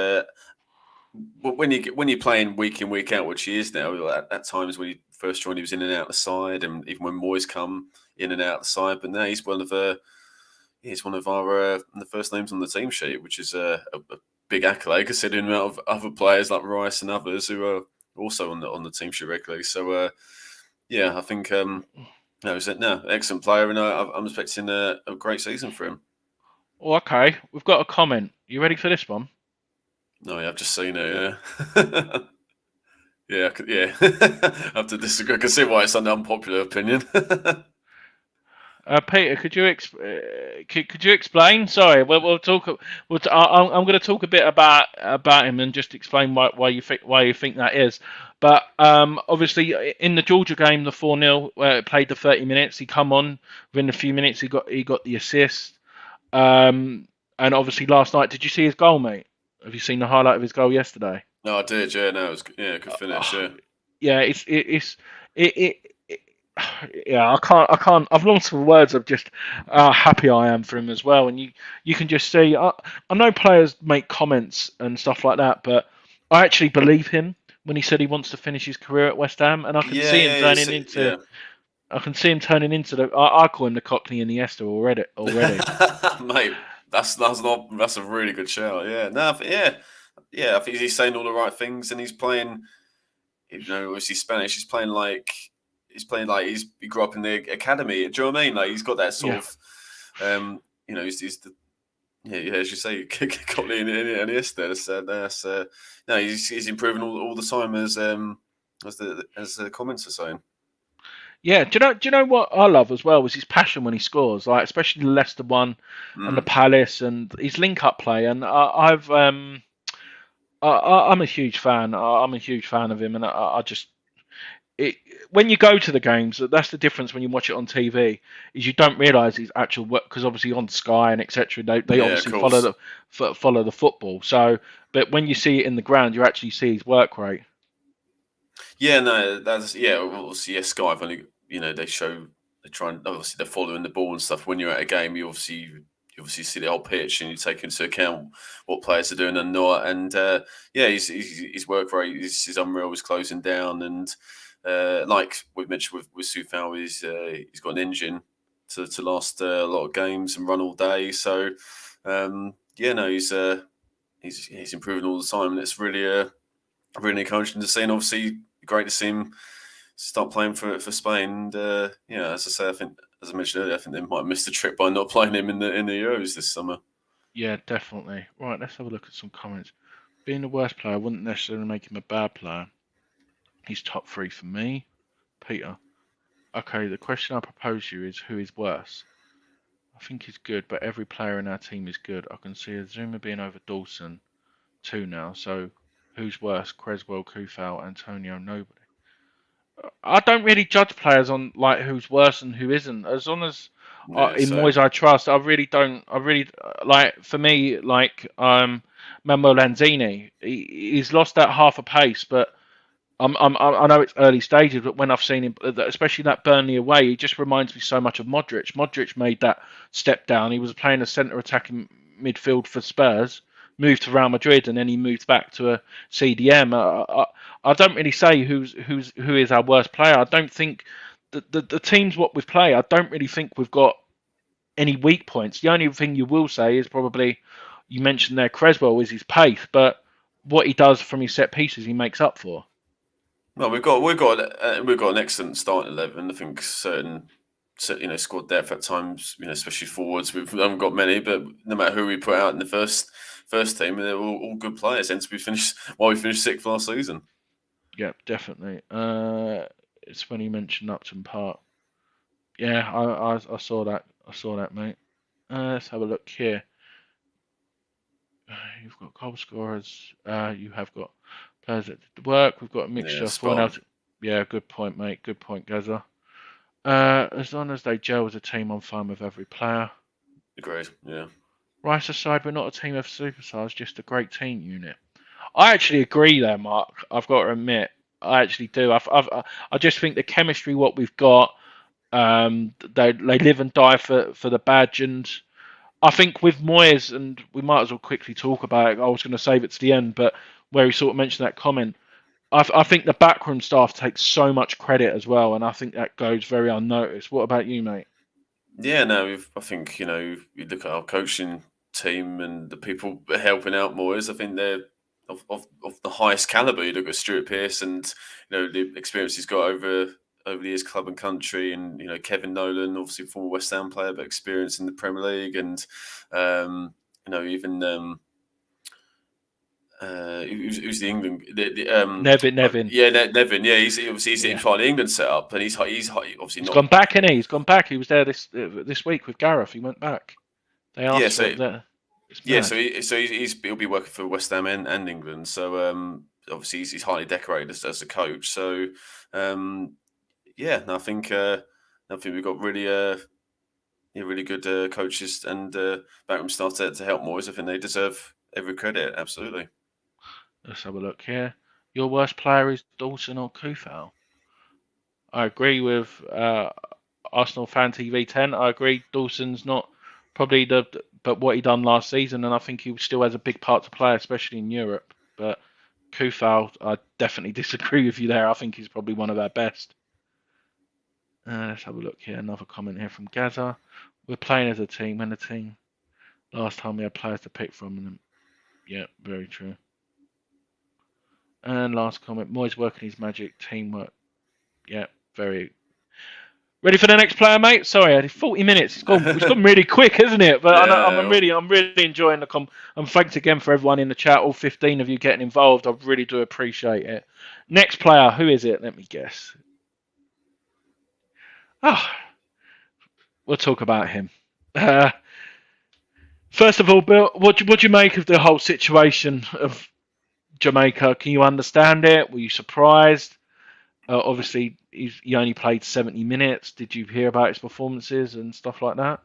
when you're playing week in, week out, which he is now. At times when he first joined, he was in and out of the side, and even when Moyes come in and out of the side, but now he's one of our the first names on the team sheet, which is a big accolade considering the amount of other players like Rice and others who are also on the team sheet regularly. So I think excellent player, and I'm expecting a great season for him. Oh, okay, we've got a comment. You ready for this one? No, I've just seen it. Yeah, I have to disagree. I can see why it's an unpopular opinion. Peter, could you explain? Sorry, we'll talk. I'm going to talk a bit about him and just explain why you think that is. But obviously, in the Georgia game, the 4-0, where it played the 30 minutes, he come on within a few minutes. He got the assist. And obviously, last night, did you see his goal, mate? Have you seen the highlight of his goal yesterday? No, I did. Yeah, no, it was good finish. Yeah. Yeah, yeah, I can't. I've lost for words of just how happy I am for him as well. And you can just see. I know players make comments and stuff like that, but I actually believe him when he said he wants to finish his career at West Ham, and I can see him turning into. Yeah. I can see him turning into the. I call him the Cockney Iniesta already. Mate, that's a really good shout. Yeah, no, yeah. I think he's saying all the right things, and he's playing. You know, obviously Spanish. He's playing like he grew up in the academy. Do you know what I mean? Like he's got that sort of, you know, he's the as you say, Cockney and Iniesta. No, he's improving all the time as the comments are saying. Yeah, do you know what I love as well was his passion when he scores, like especially the Leicester one and the Palace and his link up play. And I'm a huge fan. I'm a huge fan of him, and I just when you go to the games, that's the difference when you watch it on TV. Is you don't realise his actual work because obviously on Sky and etc. They obviously follow the football. So, but when you see it in the ground, you actually see his work rate. Yeah, no, that's obviously, Sky have only they try and obviously they're following the ball and stuff. When you're at a game, you obviously see the whole pitch and you take into account what players are doing and not. And his work rate is unreal. He's closing down, and like we mentioned with Coufal, he's got an engine to last a lot of games and run all day. So he's improving all the time, and it's really encouraging to see. And obviously, great to see him start playing for Spain. And as I say, I think, as I mentioned earlier, I think they might have missed the trick by not playing him in the Euros this summer. Yeah, definitely. Right, let's have a look at some comments. Being the worst player wouldn't necessarily make him a bad player. He's top 3 for me. Peter. Okay, the question I propose to you is who is worse? I think he's good, but every player in our team is good. I can see Zouma being over Dawson 2 now, so who's worse? Creswell, Coufal, Antonio, nobody. I don't really judge players on like who's worse and who isn't. As long as in Moyes I trust, I really don't. I really like for me like Manuel Lanzini. He's lost that half a pace, but I know it's early stages. But when I've seen him, especially that Burnley away, he just reminds me so much of Modric. Modric made that step down. He was playing a centre attacking midfield for Spurs. Moved to Real Madrid and then he moved back to a CDM. I don't really say who is our worst player. I don't think the teams what we've played. I don't really think we've got any weak points. The only thing you will say is probably you mentioned there Creswell is his pace, but what he does from his set pieces he makes up for. Well, we've got an excellent starting 11. I think certain squad depth at times, especially forwards. We haven't got many, but no matter who we put out in the first team, they're all good players. Hence, we finished 6th last season. Yeah, definitely. It's when you mentioned Upton Park. Yeah, I saw that. I saw that, mate. Let's have a look here. You've got goal scorers. You have got players that did the work. We've got a mixture of Fornals. Yeah, good point, mate. Good point, Gaza. As long as they gel as a team, I'm fine with every player. Agreed. Yeah. Rice aside, we're not a team of superstars, just a great team unit. I actually agree there, Mark. I've got to admit, I actually do. I just think the chemistry, what we've got, they live and die for the badge, and I think with Moyes, and we might as well quickly talk about it. I was going to save it to the end, but where he sort of mentioned that comment, I think the backroom staff takes so much credit as well, and I think that goes very unnoticed. What about you, mate? Yeah, no, I think you look at our coaching team and the people helping out Moyes. I think they're of the highest caliber. You look at Stuart Pearce and the experience he's got over the years, club and country, and Kevin Nolan, obviously former West Ham player, but experience in the Premier League, and even who's the England? Nevin. Yeah, Nevin. Yeah, he's in part of the England setup, and he's obviously not gone back, and he's gone back. He was there this week with Gareth. He went back. They asked he'll be working for West Ham and England. So obviously he's highly decorated as a coach. So I think we've got really good coaches and backroom staff to help Moyes. I think they deserve every credit. Absolutely. Let's have a look here. Your worst player is Dawson or Coufal? I agree with Arsenal Fan TV 10. I agree Dawson's not probably but what he done last season, and I think he still has a big part to play, especially in Europe. But Coufal, I definitely disagree with you there. I think he's probably one of our best. Let's have a look here. Another comment here from Gaza. We're playing as a team. When the team last time we had players to pick from, and yeah, very true. And last comment, Moyes working his magic, teamwork. Yeah, very. Ready for the next player, mate? Sorry, I had 40 minutes. It's gone really quick, isn't it? But yeah, I'm really enjoying the and thanks again for everyone in the chat, all 15 of you getting involved. I really do appreciate it. Next player, who is it? Let me guess. We'll talk about him. First of all, Bill, what do you make of the whole situation of Jamaica? Can you understand it? Were you surprised? Obviously, he only played 70 minutes. Did you hear about his performances and stuff like that?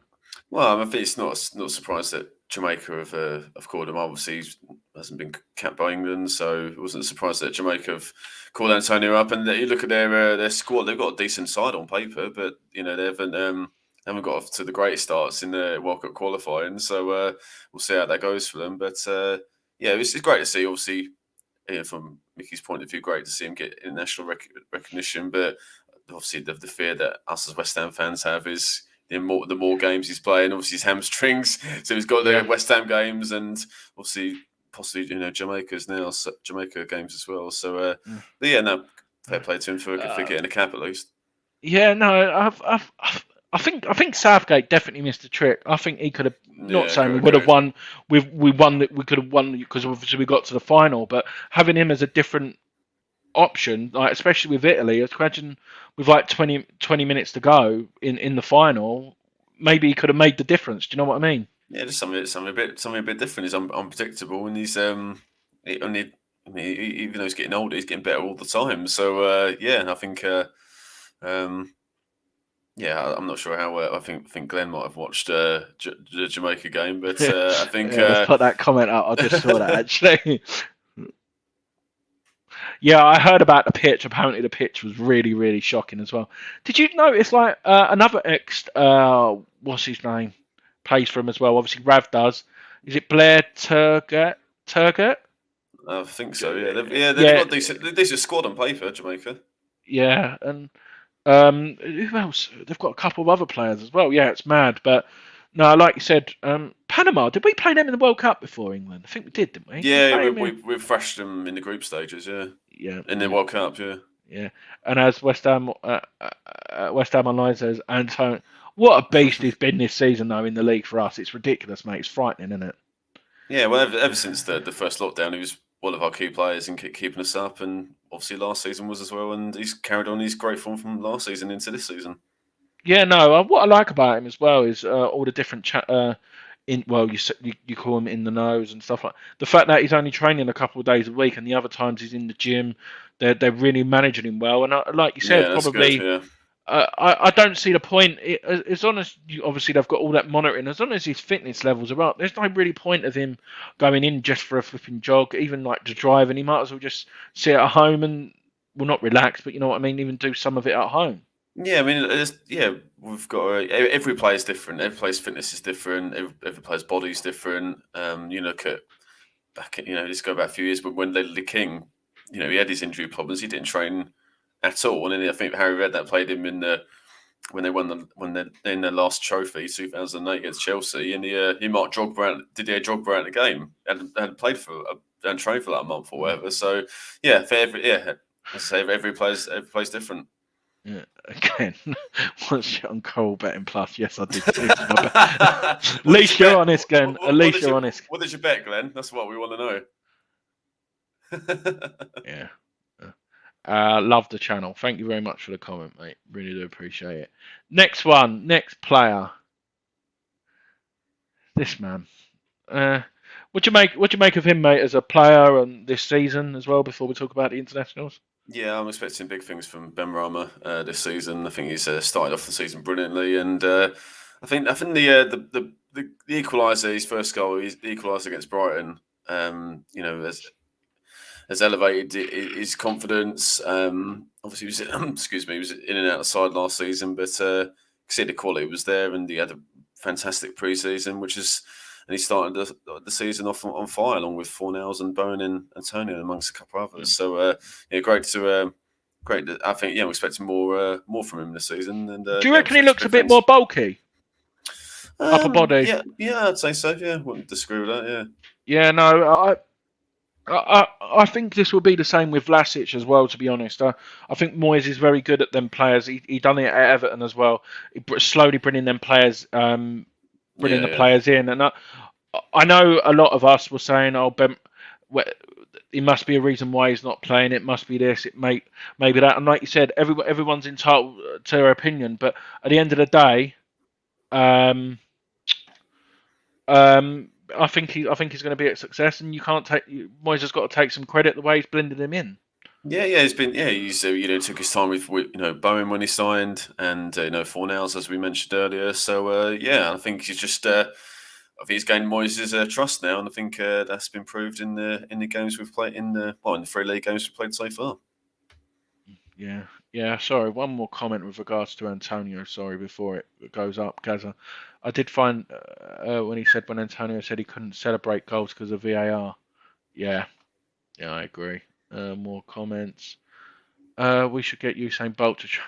Well, I think it's not surprised that Jamaica have called him. Obviously, he hasn't been capped by England, so it wasn't surprised that Jamaica have called Antonio up. And you look at their squad; they've got a decent side on paper, but they haven't got off to the greatest starts in the World Cup qualifying. So we'll see how that goes for them. But it's great to see. Obviously, from Mickey's point of view, great to see him get international recognition. But obviously, the fear that us as West Ham fans have is the more games he's playing, obviously his hamstrings. So he's got the West Ham games and obviously possibly Jamaica games as well. So fair play to him for getting a cap at least. Yeah, no, I think Southgate definitely missed a trick. I think he could have. Not saying we would have won. We could have won because obviously we got to the final. But having him as a different option, like especially with Italy, I imagine with like 20 minutes to go in the final, maybe he could have made the difference. Do you know what I mean? Yeah, just something a bit different. He's unpredictable, and he's even though he's getting older, he's getting better all the time. So and I think. I'm not sure how. I think Glenn might have watched the Jamaica game, but I think let's put that comment out. I just saw that actually. Yeah, I heard about the pitch. Apparently, the pitch was really, really shocking as well. Did you notice like another what's his name, plays for him as well? Obviously, Rav does. Is it Blair Turgott? I think so. Yeah, they've got a decent squad on paper, Jamaica. Yeah, and. Who else? They've got a couple of other players as well. Yeah, it's mad. But no, like you said, Panama. Did we play them in the World Cup before England? I think we did, didn't we? Yeah, we thrashed them in the group stages. Yeah. Yeah. In the World Cup. Yeah. Yeah, and as West Ham Online says, Antonio, what a beast he's been this season though in the league for us. It's ridiculous, mate. It's frightening, isn't it? Yeah. Well, ever since the first lockdown, he was one of our key players and keeping us up, and obviously last season was as well, and he's carried on his great form from last season into this season. Yeah, no, what I like about him as well is all the different you call him in the nose and stuff like the fact that he's only training a couple of days a week, and the other times he's in the gym. They're really managing him well, and like you said, probably. Good, I don't see the point. As long as obviously they've got all that monitoring, as long as his fitness levels are up, there's no really point of him going in just for a flipping jog, even like to drive, and he might as well just sit at home and, well, not relax, but you know what I mean, even do some of it at home. Yeah, I mean, we've got every player's different. Every player's fitness is different. Every player's body's different. You look at let's go back a few years, but when Ledley King, he had his injury problems. He didn't train at all, and then I think Harry Redknapp played him in when they in their last trophy 2008 against Chelsea, and he marked Drogba out the game and hadn't played and trained for that month or whatever. So every player's different. Yeah, again, what's on Coral Betting Plus? Yes, I did too. At least you're honest, Glenn. At least you're honest. What did you bet, Glenn? That's what we want to know. Yeah. Love the channel. Thank you very much for the comment, mate. Really do appreciate it. Next player. This man. Well, What do you make of him, mate, as a player and this season as well? Before we talk about the internationals. Yeah, I'm expecting big things from Benrahma this season. I think he's started off the season brilliantly, and I think the equaliser, his first goal, the equaliser against Brighton, has elevated his confidence. Obviously, he was he was in and out of the side last season, but see the quality was there, and he had a fantastic pre-season, and he started the season off on fire, along with Fornals and Bowen and Antonio, amongst a couple of others. So great to. I think we're expecting more from him this season. And do you reckon he looks a bit more bulky? Upper body. Yeah, I'd say so. Yeah, wouldn't disagree with that. Yeah. Yeah, no, I think this will be the same with Vlašić as well. To be honest, I think Moyes is very good at them players. He done it at Everton as well. He slowly bringing them players, players in, and I know a lot of us were saying, "Oh, it must be a reason why he's not playing. It must be this. It may be that." And like you said, everyone's entitled to their opinion. But at the end of the day, I think he's going to be a success, and Moyes has got to take some credit the way he's blended him in. Yeah, he's been. Yeah, he's took his time with Bowen when he signed, and Fornals, as we mentioned earlier. So I think he's just. I think he's gained Moyes' trust now, and I think that's been proved in the games we've played in the 3 league games we've played so far. Yeah. Sorry, one more comment with regards to Antonio. Sorry, before it goes up, Gaza. I did find when Antonio said he couldn't celebrate goals because of VAR. Yeah, I agree. More comments. We should get Usain Bolt to train.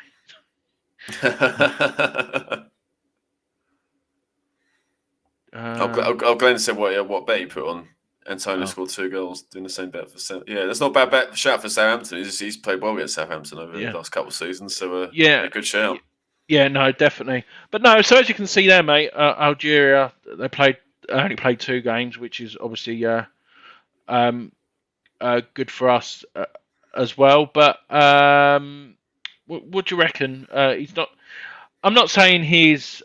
Glenn said what bet he put on. Antonio scored 2 goals, doing the same bet for that's not a bad bet. Shout for Southampton. He's played well against Southampton over the last couple of seasons. So a good shout. Yeah, no, definitely. But no, so as you can see there, mate, Algeria they only played 2 games, which is obviously good for us as well. But what do you reckon? He's not. I'm not saying he's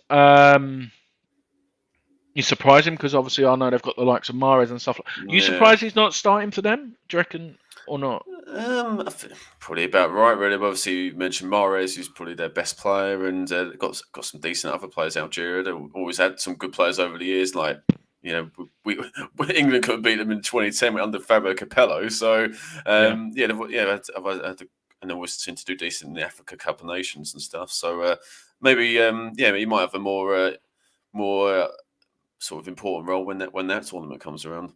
surprising, because obviously I know they've got the likes of Mahrez and stuff. Are you surprised he's not starting for them? Do you reckon, or not? I think probably about right, really. Obviously, you mentioned Mahrez, who's probably their best player, and got some decent other players. Algeria, they've always had some good players over the years. Like we England couldn't beat them in 2010 under Fabio Capello. So and always seem to do decent in the Africa Cup of Nations and stuff. So maybe he might have a more sort of important role when that tournament comes around.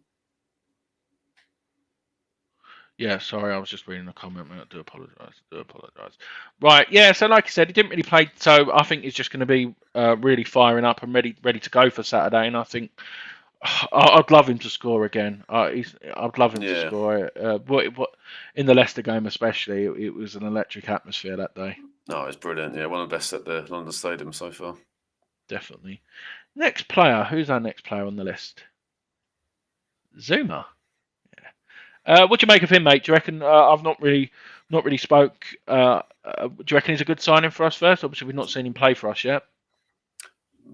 Yeah, sorry, I was just reading the comment, mate. I do apologise. Right, yeah, so like I said, he didn't really play, so I think he's just going to be really firing up and ready to go for Saturday, and I think I'd love him to score again. I'd love him to score. What in the Leicester game especially, it was an electric atmosphere that day. No, it's brilliant. Yeah, one of the best at the London Stadium so far. Definitely. Next player. Who's our next player on the list? Zouma. Yeah. What do you make of him, mate? Do you reckon? I've not really spoke. Do you reckon he's a good signing for us first? Obviously, we've not seen him play for us yet.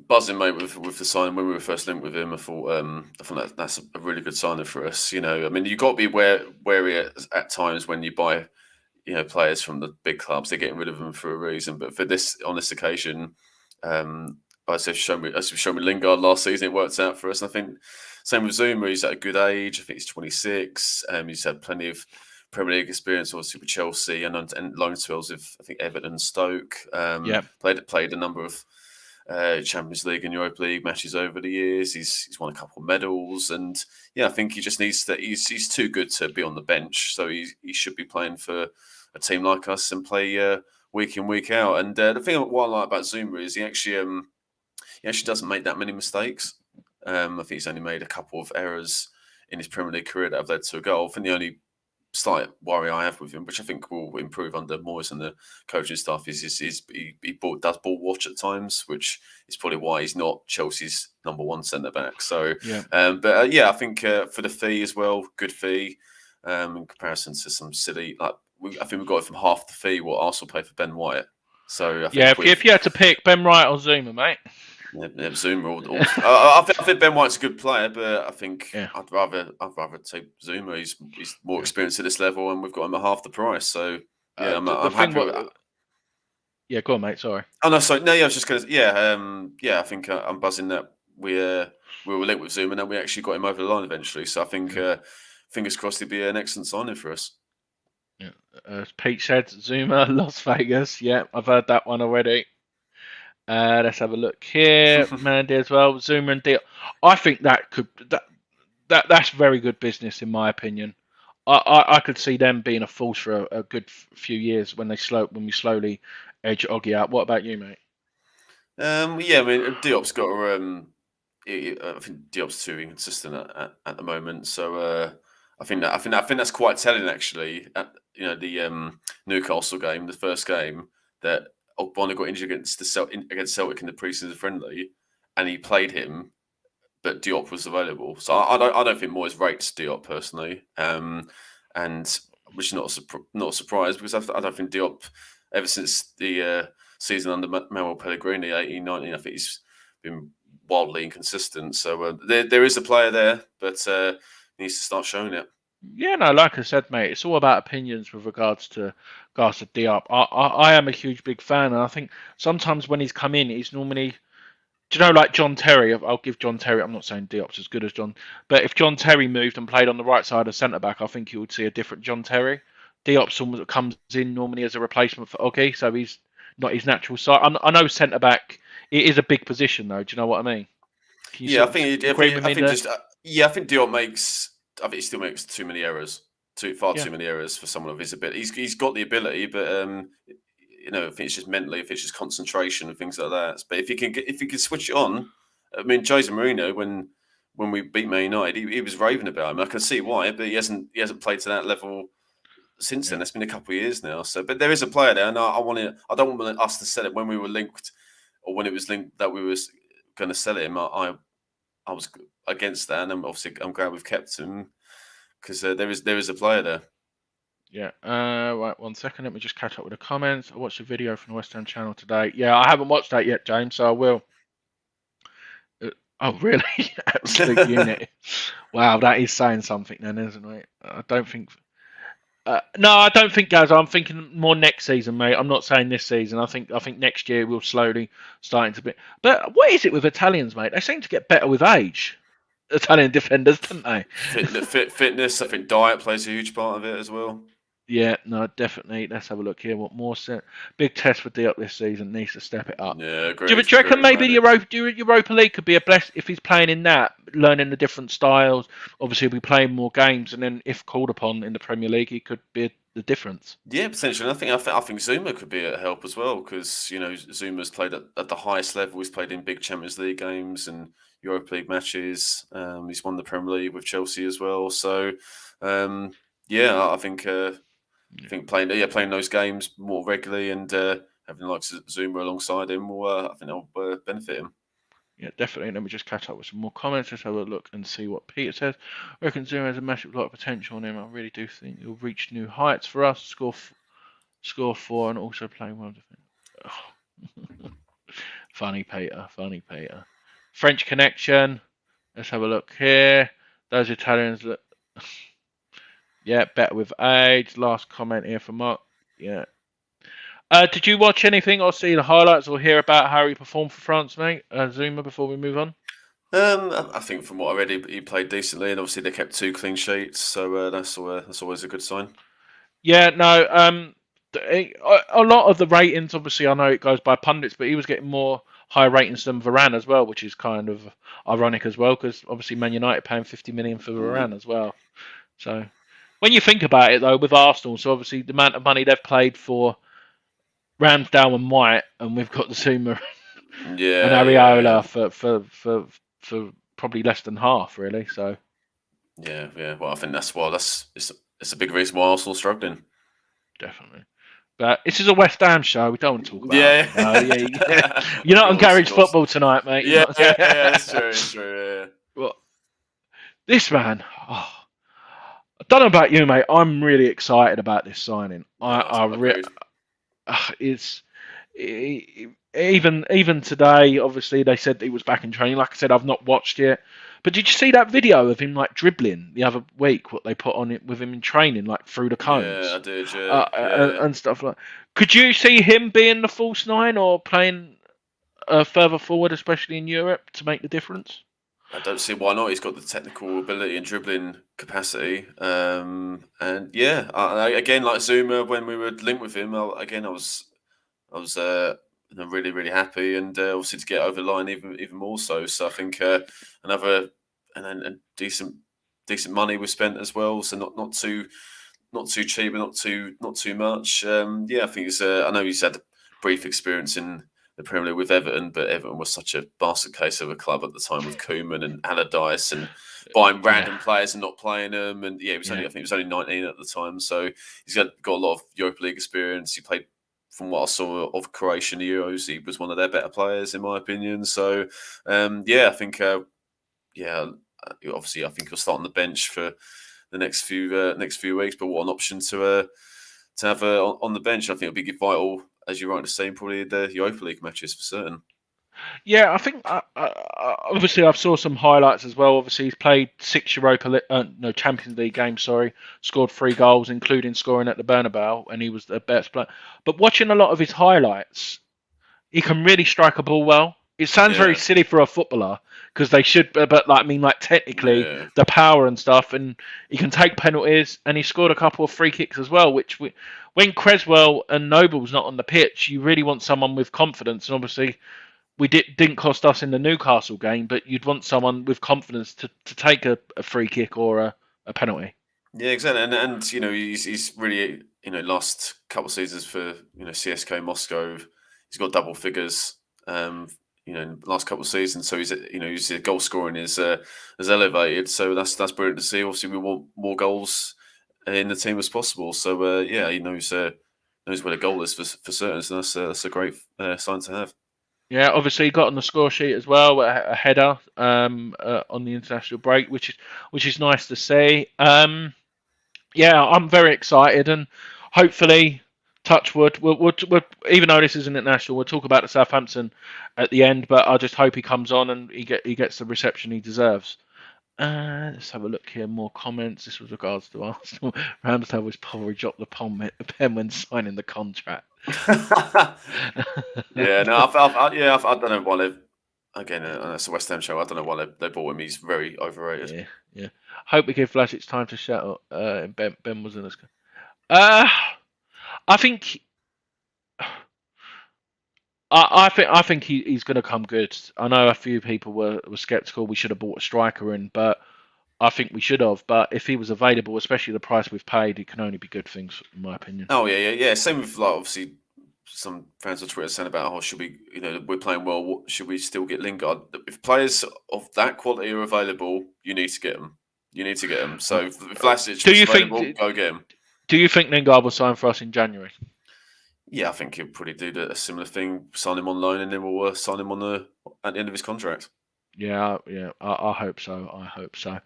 Buzzing, mate, with the signing. When we were first linked with him, I thought that's a really good signing for us. I mean, you've got to be wary at times when you buy, players from the big clubs. They're getting rid of them for a reason. But on this occasion, as we've shown with Lingard last season, it worked out for us. And I think same with Zouma. He's at a good age. I think he's 26. He's had plenty of Premier League experience, obviously with Chelsea and loan spells with, I think, Everton and Stoke. Played a number of Champions League and Europa League matches over the years. He's won a couple of medals, and I think he just needs to. He's too good to be on the bench, so he should be playing for a team like us and play week in, week out. And the thing what I like about Zouma is he actually doesn't make that many mistakes. I think he's only made a couple of errors in his Premier League career that have led to a goal. I think the only slight worry I have with him, which I think will improve under Moyes and the coaching staff, is he does ball watch at times, which is probably why he's not Chelsea's number 1 centre back. So, I think for the fee as well, good fee in comparison to some silly. I think we got it from half the fee what Arsenal paid for Ben White. So I think if you had to pick Ben White or Zouma, mate. Yeah, Zouma. I think Ben White's a good player, but I think Yeah. I'd rather take Zouma. He's more experienced at this level, and we've got him at half the price. So yeah, I'm happy with that. Yeah, go on, mate. Sorry. Oh no, sorry. No, yeah, I was just going to. Yeah. I think I'm buzzing that we were linked with Zouma, and we actually got him over the line eventually. So I think fingers crossed he'd be an excellent signing for us. Yeah. As Pete said, Zouma, Las Vegas. Yeah, I've heard that one already. Let's have a look here. Mandy as well. Zouma and Diop. I think that's very good business in my opinion. I could see them being a force for a good few years when we slowly edge Oggy out. What about you, mate? Yeah, I mean Diop's got. I think Diop's too inconsistent at the moment. So I think that's quite telling actually. The Newcastle game, the first game, that Ogbonna got injured against Celtic in the pre-season friendly, and he played him, but Diop was available. So I don't think Moyes rates Diop personally, and which is not a surprise because I don't think Diop, ever since the season under Manuel Pellegrini 18-19, I think he's been wildly inconsistent. So there is a player there, but he needs to start showing it. Yeah, no, like I said, mate, it's all about opinions with regards to Diop. I am a huge big fan, and I think sometimes when he's come in, he's normally, do you know, like John Terry. I'll give John Terry. I'm not saying Diop's as good as John, but if John Terry moved and played on the right side of centre back, I think you would see a different John Terry. Diop comes in normally as a replacement for Oggy, so he's not his natural side. I know centre back. It is a big position, though. Do you know what I mean? I think Diop makes. I think he still makes too many errors, too many errors for someone of his ability. He's got the ability, but I think it's just mentally, if it's just concentration and things like that. But if he can switch it on, I mean, Jose Mourinho when we beat Man United, he was raving about him. I can see why, but he hasn't played to that level since then. It's been a couple of years now. So, but there is a player there, and I don't want us to sell it when we were linked, or when it was linked that we were going to sell him. I was against that, and I'm glad we've kept him because there is a player there. Yeah. Right. 1 second. Let me just catch up with the comments. I watched a video from the West Ham channel today. Yeah, I haven't watched that yet, James. So I will. Oh, really? Absolute unit. Wow, that is saying something, then, isn't it? I don't think. No, I don't think, guys. I'm thinking more next season, mate. I'm not saying this season. I think next year we'll slowly starting to be. But what is it with Italians, mate? They seem to get better with age. Italian defenders, don't they? Fitness, I think diet plays a huge part of it as well. Yeah, no, definitely. Let's have a look here. What more? Big test for Diop this season. Needs to step it up. Yeah, great. Do you reckon maybe the Europa League could be a bless if he's playing in that, learning the different styles? Obviously, he'll be playing more games, and then if called upon in the Premier League, he could be the difference. Yeah, potentially. I think Zouma could be a help as well because Zouma's played at the highest level. He's played in big Champions League games and Europa League matches. He's won the Premier League with Chelsea as well. So I think playing those games more regularly and having like Zouma alongside him will I think that'll benefit him. Yeah, definitely. Let me just catch up with some more comments. Let's have a look and see what Peter says. I reckon Zouma has a massive lot of potential in him. I really do think he'll reach new heights for us. Score 4 and also play well. Oh. Funny Peter. French connection. Let's have a look here. Those Italians look. Yeah, better with age. Last comment here from Mark. Yeah. Did you watch anything or see the highlights or hear about how he performed for France, mate? Zouma, before we move on? I think from what I read, he played decently, and obviously they kept 2 clean sheets, so that's always a good sign. Yeah, no. A lot of the ratings, obviously, I know it goes by pundits, but he was getting more high ratings than Varane as well, which is kind of ironic as well, because obviously Man United paying 50 million for Varane as well. So when you think about it, though, with Arsenal, so obviously the amount of money they've played for Ramsdale and White, and we've got the Zouma and Areola for probably less than half, really. So yeah. Well, I think that's it's a big reason why Arsenal's struggling. Definitely. But this is a West Ham show. We don't want to talk about it. Yeah. You're not on Garage Football tonight, mate. Yeah, that's true. It's true. Yeah. Well, this man. I don't know about you, mate. I'm really excited about this signing. even today, obviously they said he was back in training. Like I said, I've not watched it. But did you see that video of him like dribbling the other week? What they put on it with him in training, like through the Yeah, I cones, did. Yeah. and stuff like. Could you see him being the false nine or playing further forward, especially in Europe, to make the difference? I don't see why not. He's got the technical ability and dribbling capacity. And yeah, again, like Zouma, when we were linked with him, I was really really happy, and obviously to get over the line even more so. So I think another and decent money was spent as well. So not too cheap, but not too much. Yeah, I think I know he's had a brief experience in the Premier League with Everton, but Everton was such a basket case of a club at the time with Koeman and Allardyce and buying random players and not playing them. And yeah, I think he was only 19 at the time, so he's got a lot of Europa League experience. He played, from what I saw of Croatia in the Euros, he was one of their better players in my opinion. So yeah, I think obviously I think he'll start on the bench for the next few weeks. But what an option to have on the bench! I think it'll be vital, as you're right to say, probably the Europa League matches for certain. Yeah, I think obviously I've saw some highlights as well. Obviously he's played 6 Champions League games. Sorry, scored 3 goals, including scoring at the Bernabeu, and he was the best player. But watching a lot of his highlights, he can really strike a ball well. It sounds very silly for a footballer because they should, but like technically the power and stuff, and he can take penalties, and he scored a couple of free kicks as well. When Creswell and Noble's not on the pitch, you really want someone with confidence, and obviously didn't cost us in the Newcastle game, but you'd want someone with confidence to take a free kick or a penalty. Yeah, exactly, and he's really last couple of seasons for CSK Moscow. He's got double figures. Last couple of seasons, so his goal scoring is elevated. So that's brilliant to see. Obviously, we want more goals in the team as possible. So yeah, he knows where the goal is for certain. So that's a great sign to have. Yeah, obviously he got on the score sheet as well, a header on the international break, which is nice to see. Yeah, I'm very excited, and hopefully, touch wood. We'll even though this isn't international, we'll talk about the Southampton at the end. But I just hope he comes on and he gets the reception he deserves. Let's have a look here. More comments. This was regards to Arsenal. Ramsdale was probably dropped the pen when signing the contract. Yeah, no, I don't know why they. Again, that's a West Ham show. I don't know why they bought him. He's very overrated. Yeah. Hope we give Vlašić time to shut up. Ben was in this. I think. I think he's going to come good. I know a few people were skeptical. We should have bought a striker in, but I think we should have. But if he was available, especially the price we've paid, it can only be good things, in my opinion. Oh yeah. Same with obviously some fans on Twitter saying about should we, we're playing well. Should we still get Lingard? If players of that quality are available, you need to get them. So if Vlašić is available, go get him. Do you think Lingard will sign for us in January? Yeah, I think he'll probably do a similar thing, sign him on loan, and then we'll sign him at the end of his contract. Yeah. I hope so.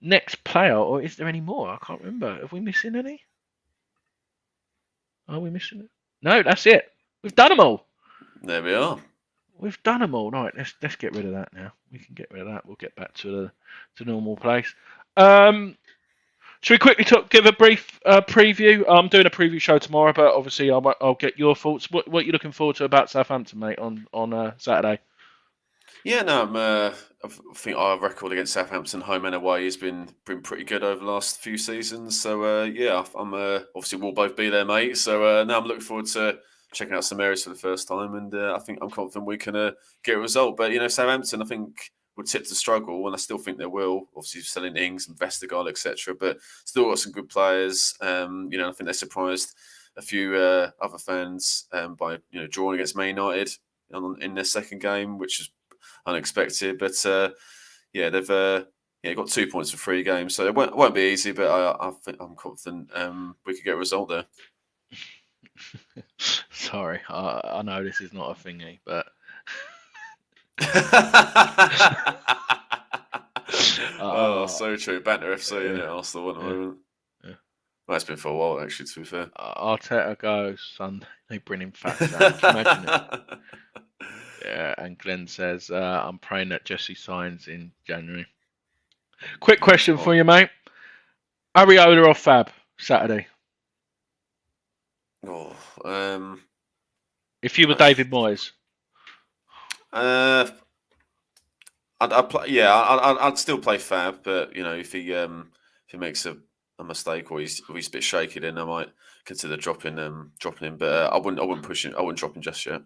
Next player, or is there any more? I can't remember. Have we missing any? Are we missing it? No, that's it. We've done them all. There we are. We've done them all. Right, let's get rid of that now. We can get rid of that. We'll get back to the normal place. Should we quickly give a brief preview? I'm doing a preview show tomorrow, but obviously I'll get your thoughts. What are you looking forward to about Southampton, mate, on Saturday? Yeah, no, I think our record against Southampton, home and away, has been pretty good over the last few seasons. So yeah, I'm obviously we'll both be there, mate. So now I'm looking forward to checking out some areas for the first time, and I think I'm confident we can get a result. But Southampton, I think, would tip to struggle, and I still think they will. Obviously, selling Ings and Vestergaard, etc. But still got some good players. I think they surprised a few other fans by drawing against Man United in their second game, which is unexpected. But yeah, they've got 2 points for 3 games, so it won't be easy. But I think I'm confident we could get a result there. Sorry, I know this is not a thingy, but. So true. Banter FC in it, Arsenal at the moment. Yeah. Well, it's been for a while, actually, to be fair. Arteta goes Sunday. They bring him fat down. Can you imagine it? Yeah, and Glenn says, I'm praying that Jesse signs in January. Quick question for you, mate. Areola or Fab Saturday? Oh, If you were David Moyes. I'd play. Yeah, I'd still play Fab, but if he makes a mistake or he's a bit shaky, then I might consider dropping him. But I wouldn't push him. I wouldn't drop him just yet.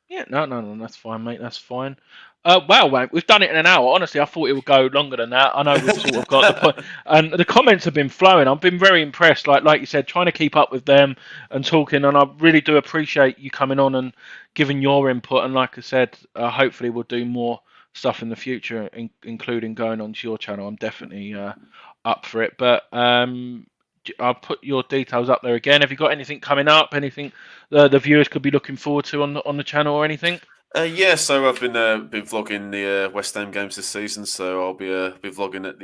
Yeah, no, that's fine, mate. That's fine. Wow, mate, we've done it in an hour. Honestly, I thought it would go longer than that. I know we've sort of got the point, and the comments have been flowing. I've been very impressed. Like you said, trying to keep up with them and talking, and I really do appreciate you coming on and giving your input. And like I said, hopefully we'll do more stuff in the future, including going onto your channel. I'm definitely up for it. But I'll put your details up there again. Have you got anything coming up? Anything the viewers could be looking forward to on the channel or anything? Yeah, so I've been vlogging the West Ham games this season. So I'll be vlogging at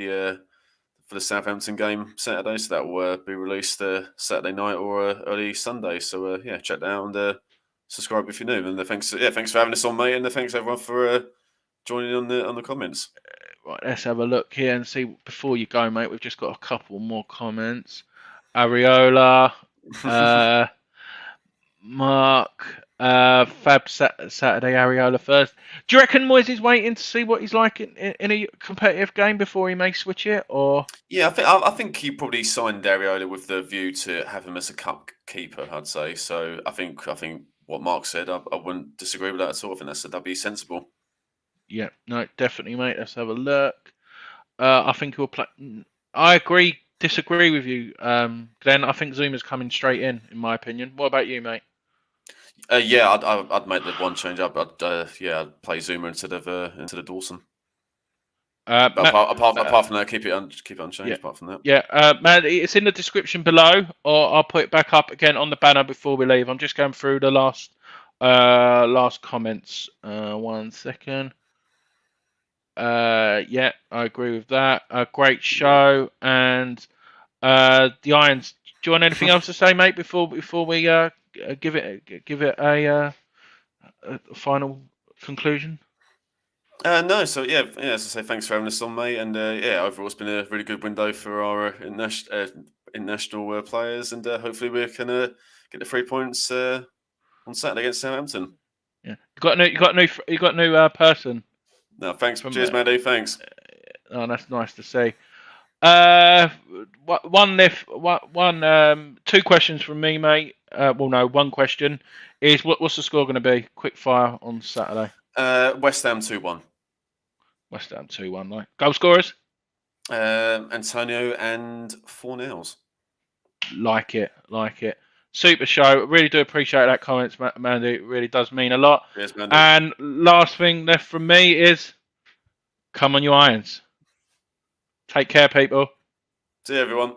for the Southampton game Saturday. So that will be released Saturday night or early Sunday. So yeah, check that out and subscribe if you're new. And thanks for having us on, mate. And thanks everyone for joining on the comments. Right, let's have a look here and see. Before you go, mate, we've just got a couple more comments. Areola, Mark, Fab Saturday, Areola first. Do you reckon Moyes is waiting to see what he's like in a competitive game before he may switch it? Or yeah, I think he probably signed Areola with the view to have him as a cup keeper. I'd say so. I think what Mark said, I wouldn't disagree with that at all. I think that'd be sensible. Yeah, no, definitely, mate. Let's have a look. I think he'll play. I disagree with you, Glenn. I think Zouma's coming straight in my opinion. What about you, mate? Yeah, I'd make the one change up. I'd play Zouma instead of Dawson. Apart from that, keep it unchanged. Yeah. Apart from that, yeah, man, it's in the description below, or I'll put it back up again on the banner before we leave. I'm just going through the last comments. 1 second. Yeah, I agree with that. Great show, and the Irons. Do you want anything else to say, mate? Before we give it a final conclusion. No. So yeah. As I say, thanks for having us on, mate. And overall, it's been a really good window for our international players, and hopefully we can get the 3 points on Saturday against Southampton. Yeah, you got a new person. No, thanks. Cheers, Mandy. Thanks. Oh, that's nice to see. Two questions from me, mate. One question is what's the score going to be? Quick fire on Saturday. West Ham 2-1. West Ham 2-1. Like goal scorers. Antonio and Fornals. Like it. Super show. Really do appreciate that comments, Mandy. It really does mean a lot. Yes, Mandy. And last thing left from me is come on, you Irons. Take care, people. See you, everyone.